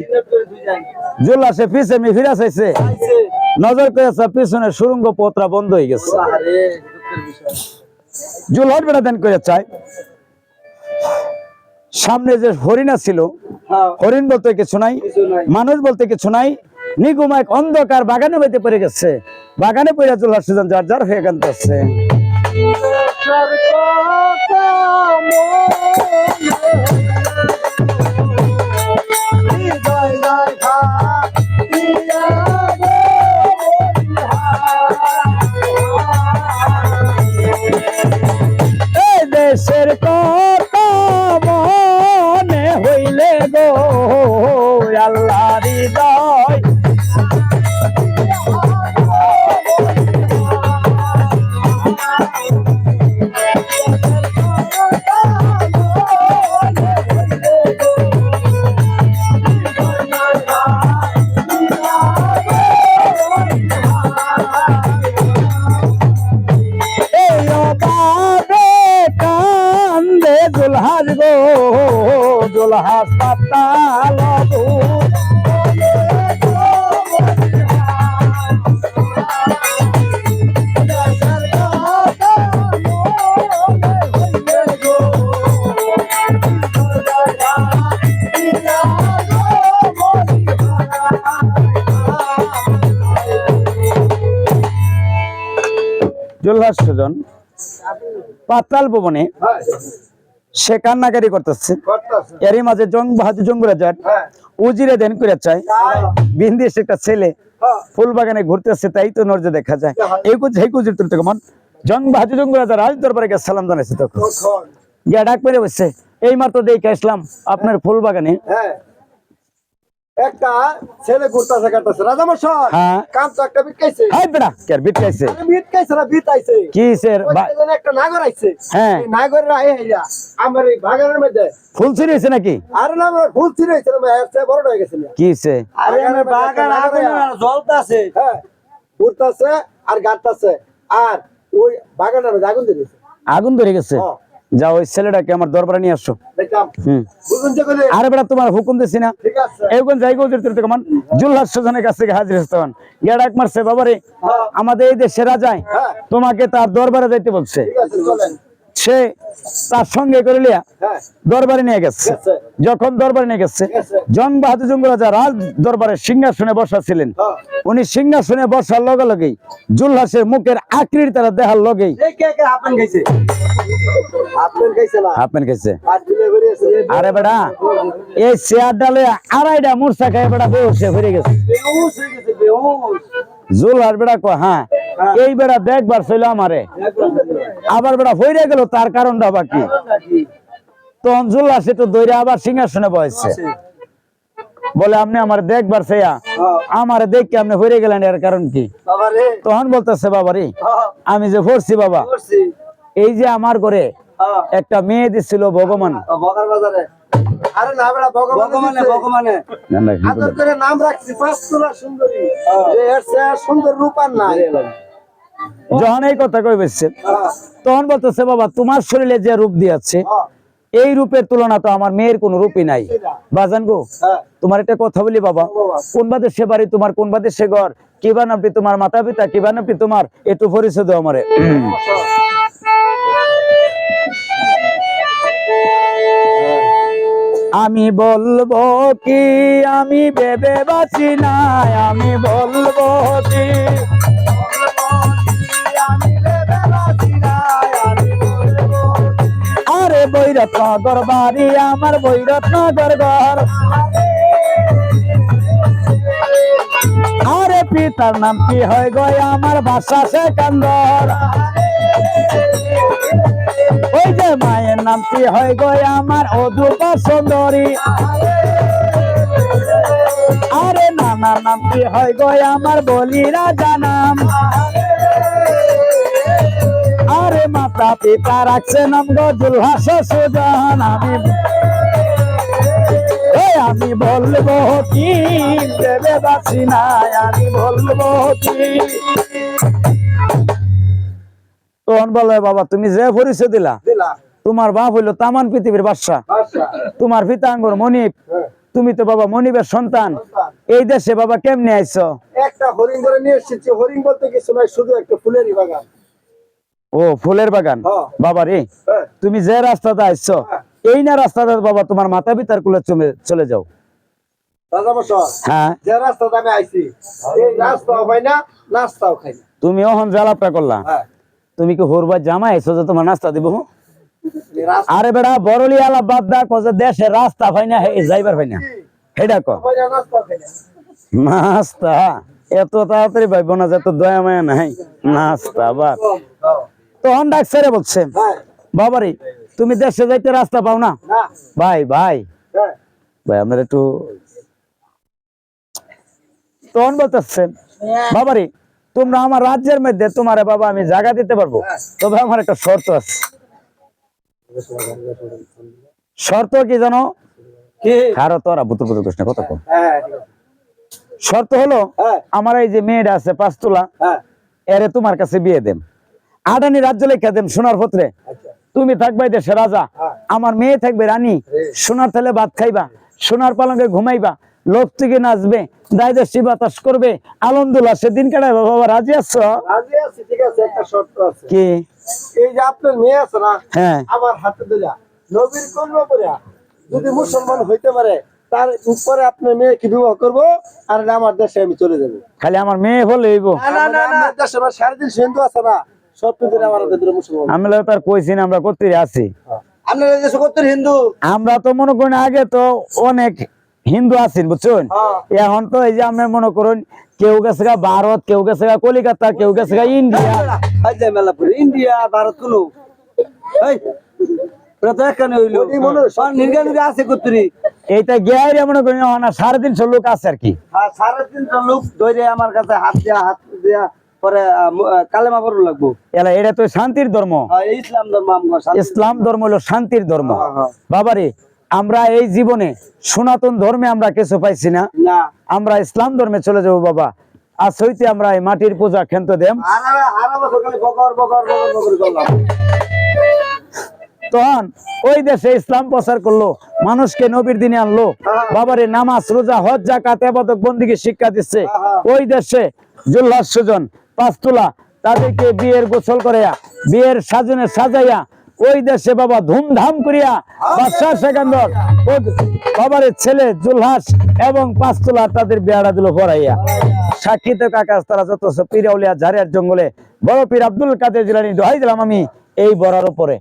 জুল্লাসে পিছে আমি ফিরা চাইছে, নজর করেছে পিছনে সুড়ঙ্গ পথটা বন্ধ হয়ে গেছে। জুলহার বেড়া দেন করে চাই সামনে যে হরিণা ছিল, হরিণ বলতে কিছু নাই, মানুষ বলতে কিছু নাই, নিগুম এক অন্ধকার বাগানে হইতে পড়ে গেছে। বাগানে পড়ে জুলহার সুজন যার যার হয়ে কাঁদতেছে। দেশের কথা মনে হইলে গো আল্লাহ হৃদয়, মাতালবু জুলহাস সুজন পাতাল ভবনে হ্যাঁ সে কান্নাকারি করতেছে। করতাছে এরই মাঝে জং বাহাদুর জঙ্গুরাজার হ্যাঁ উজিরে দেন করে চায় বিন্দেশ একটা ছেলে হ্যাঁ ফুল বাগানে ঘুরতেছে, তাই তো নজরে দেখা যায়। এই কুজ এই কুজির তুলতে কেমন জং বাহাদুর জঙ্গুরাজার রাজ দরবারে গিয়ে সালাম জানাইছে, তখন তখন গিয়া ডাক পেরে বসছে, এই মাত্র দেখে আসলাম আপনার ফুল বাগানে। হ্যাঁ একটা ছেলে ঘুরতাছে কাটতাছে রাজামশাই হ্যাঁ। কাম তো একটা বিটকাইছে হাই বেড়া কের বিটকাইছে বিটকাইছে না বিটাইছে কি স্যার ওইখানে একটা নাগর আইছে হ্যাঁ। এই নাগররা আইয়া আমার এই বাগানের মধ্যে ফুল চুরি হয়েছে নাকি? আরে না আমার ফুল ছিঁড়ে হয়েছে না এর চেয়ে বড় হয়ে গেছে না। কি সে আরে আমার বাগান আগুন জ্বলতাছে হ্যাঁ ঘুরতাছে আর গাড়তাছে আর ওই বাগানের মধ্যে আগুন দিয়েছে আগুন ধরে গেছে? হ্যাঁ। যাও ওই ছেলেটাকে আমার দরবারে নিয়ে আসো। দেখলাম হুম বুঝুন যে কইলে আরে বেড়া তোমার হুকুম দিছি না, ঠিক আছে এইগুন জায়গা উজির তুলতে কেমন জুলহাস সুজনের কাছ থেকে হাজির হতে হন। গিয়া ডাক মারছে, বাবারে হ্যাঁ আমাদের এই দেশে রাজায় হ্যাঁ তোমাকে তার দরবারে যাইতে বলছে। ঠিক আছে চলেন সে তার সঙ্গে করে লিয়া হ্যাঁ দরবারে নিয়ে গেছে। গেছে। যখন দরবারে নিয়ে গেছে, গেছে। জং বাহাদুর জঙ্গ রাজা রাজ দরবারে সিংহাসনে বসা ছিলেন। হ্যাঁ উনি সিংহাসনে বসার লগে লগেই জুলহাসের মুখের আকৃতি তারা দেখার লগেই এই কে কে আপন গেছে আপন গেছে না আপনি গেছে। আর দিলে বেরিয়েছে আরে বেড়া এই চেয়ার ডালে আড়াইটা মূর্ছা খায় বেড়া বসে ঘুরে গেছে। বেহুশ হয়ে গেছে বেহুশ জুলহাস বেড়া কয় হ্যাঁ এই বেড়া দেখবার ছিল আমারে, আবার বেড়া হইরে গেল তার কারণটা বাকি। তখন জুলহাস একটু দৈরে আবার সিংহাসনে বসেছে, বলে আপনি আমার দেখবার চাইয়া আমারে দেখে আপনি হইরে গেলেন, এর কারণ কি? বাবা রে তখন বলতেছে, বাবারে হ্যাঁ আমি যে পড়ছি বাবা, করছি এই যে আমার ঘরে হ্যাঁ একটা মেয়ে দিছিল ভগবান, বকার বাজারে আরে না বেটা ভগবানে ভগবানে আদর করে নাম রাখছি পাঁচতলা সুন্দরী যে এর চেয়ে সুন্দর রূপ আর নাই যখন এই কথা কই বসছে, হ্যাঁ তখন বলতেছে, বাবা তোমার শরীরে যে রূপ দিয়েছে হ্যাঁ এই রূপের তুলনা তো আমার মেয়ের কোনো রূপই নাই। বাজান গো হ্যাঁ তোমার একটা কথা বলি বাবা, কোন বাদে সে বাড়ি তোমার, কোন বাদে সে ঘর, কিবা নাপি তোমার মাতা পিতা, কিবা নাপি তোমার, একটু পরিচয় দাও আমারে। আমি বলবো কি আমি ভেবে বাঁচি নাই, আমি বলবো কি আরে বৈরত নগর বাড়ি আমার, বৈরত নগর ঘর, আরে পিতার নাম কি হয় গো আমার, বাসা সেকান্দর, ওই যে মায়ের নাম কি হয় গো আমার, অদূপা সুন্দরী, আরে নানার নাম কি হয় গো আমার, বলি রাজা নাম, আরে মাতা পিতা রাখছে নাম গো জুলহাস সুজন। আমি বলবো কি ভেবে বাঁচি নাই, আমি বলবো কি। তখন বলে, বাবা তুমি যে পরিচয় দিলা, দিলা তোমার বাপ হইলো তামান পৃথিবীর বাদশা, আচ্ছা তোমার পিতা আঙ্গুর মনিব, হ্যাঁ তুমি তো বাবা মনিবের সন্তান, এই দেশে বাবা কেমনে আইছো? একটা হরিণ ধরে নিয়ে এসেছি, হরিণ বলতে কিছু নয়, শুধু একটা ফুলেরই বাগান। ও ফুলের বাগান? হ্যাঁ। বাবা রে হ্যাঁ তুমি যে রাস্তাতে আইছো হ্যাঁ। এই না রাস্তাটা বাবা তোমার মাতা পিতার কুলে চলে যাও। রাজামশাই হ্যাঁ যে রাস্তাতে আমি আইছি এই রাস্তাও পাই না, নাস্তাও খাই না। তুমি ওহন জ্বালাপটা করলা, হ্যাঁ তুমি কি হরবার জামা আইছো যে তোমার নাস্তা দিব? এই রাস্তা আরে বেড়া বড়লি আলা বাদ দা কজে দেশে রাস্তা পাই না, যাইবার পাই না, হেডা ক পাই না, নাস্তাও খাই না। নাস্তা এত তাড়াতাড়ি পাইব না, যে এত দয়া মায়া নাই নাস্তা বাদ। হ্যাঁ তখন ডাক্তারে বলছে, হ্যাঁ বাবারে তুমি দেশে যাইতে রাস্তা পাও না? না ভাই ভাই হ্যাঁ ভাই আপনার একটু। তখন বলতেছেন, বাবারে তোমরা আমার রাজ্যের মধ্যে তোমারে বাবা আমি জায়গা দিতে পারবো, তবে আমার একটা শর্ত আছে। শর্ত কি জানো? কি কারো তোরা বুতুর বুতুর কৃষ্ণ কত কম। হ্যাঁ ঠিক আছে। শর্ত হলো হ্যাঁ আমার এই যে মেয়েটা আছে 5 তোলা, হ্যাঁ এরে তোমার কাছে বিয়ে দেম, আডানি রাজ্য লেখা দেম সোনার পত্রে, আচ্ছা তুমি থাকবে দেশে রাজা, হ্যাঁ আমার মেয়ে থাকবে রানী, সোনার তেলে ভাত খাইবা, সোনার পালঙ্কে ঘুমাইবা, লোক থেকে নাচবে, দায়দেশি বাতাস করবে, আলহামদুলিল্লাহ সেদিন কাটাইবা। বাবা রাজি আছো? রাজি আছি, ঠিক আছে, একটা শর্ত আছে। কি? এই যে আপনার মেয়ে আছে না, হ্যাঁ আমার হাতে ধরিয়া নবীর কন্যা করিয়া যদি মুসলমান হইতে পারে, তার উপরে আপনার মেয়েকে বিবাহ করবো, আর আমার দেশে আমি চলে যাবো। খালি আমার মেয়ে বলে হইব? আমার দেশে আমার সারাদিন হিন্দু আছে না, সব ধরে আমার হাতে ধরে মুসলমান। আমি তার কইছি না আমরা করতে আছি। আপনার দেশে কত হিন্দু? আমরা তো মনে করেন আগে তো অনেক হিন্দু আছেন বুঝছেন, এখন তো এই যে আমরা মনে করুন কেউ গেছে গা ভারত, কেউ গেছে গা কলিকাতা, কেউ গেছে গা ইন্ডিয়া। মেলাপুর ইন্ডিয়া ভারত কোন এইটা গিয়ে মনে করেন 350 লোক আছে আর কি। 350 লোক ধরে আমার কাছে হাত দিয়া পরে কালেমা পড়া লাগবো। এলা এটা তো শান্তির ধর্ম, ইসলাম ধর্ম। ইসলাম ধর্ম হলো শান্তির ধর্ম। বাবারে আমরা এই জীবনে সনাতন ধর্মে আমরা কিছু পাইছি না, আমরা ইসলাম ধর্মে চলে যাবো বাবা। আজ হইতে আমরা এই মাটির পূজা খেন্ত দেম। তখন ওই দেশে ইসলাম প্রচার করলো, মানুষকে নবীর দিনে আনলো। বাবারে নামাজ রোজা হজ যাকাত ইবাদত বন্দেগী শিক্ষা দিচ্ছে। ওই দেশে জুলহাস সুজন 5 তোলা তাদেরকে বিয়ের গোসল করাইয়া, বিয়ের সাজনে সাজাইয়া ওই দেশে বাবা ধুমধাম করিয়া বাদশাহ সেকান্দর বাবারে ছেলে জুলহাস এবং 5 তোলা তাদের বিয়াটা দিল পড়াইয়া। সাক্ষিত কাকাস তারা যত পীর আউলিয়া ঝাড়িয়ার জঙ্গলে বড় পীর আব্দুল কাদের জিলানী দোহাই দিলাম আমি এই বরার উপরে।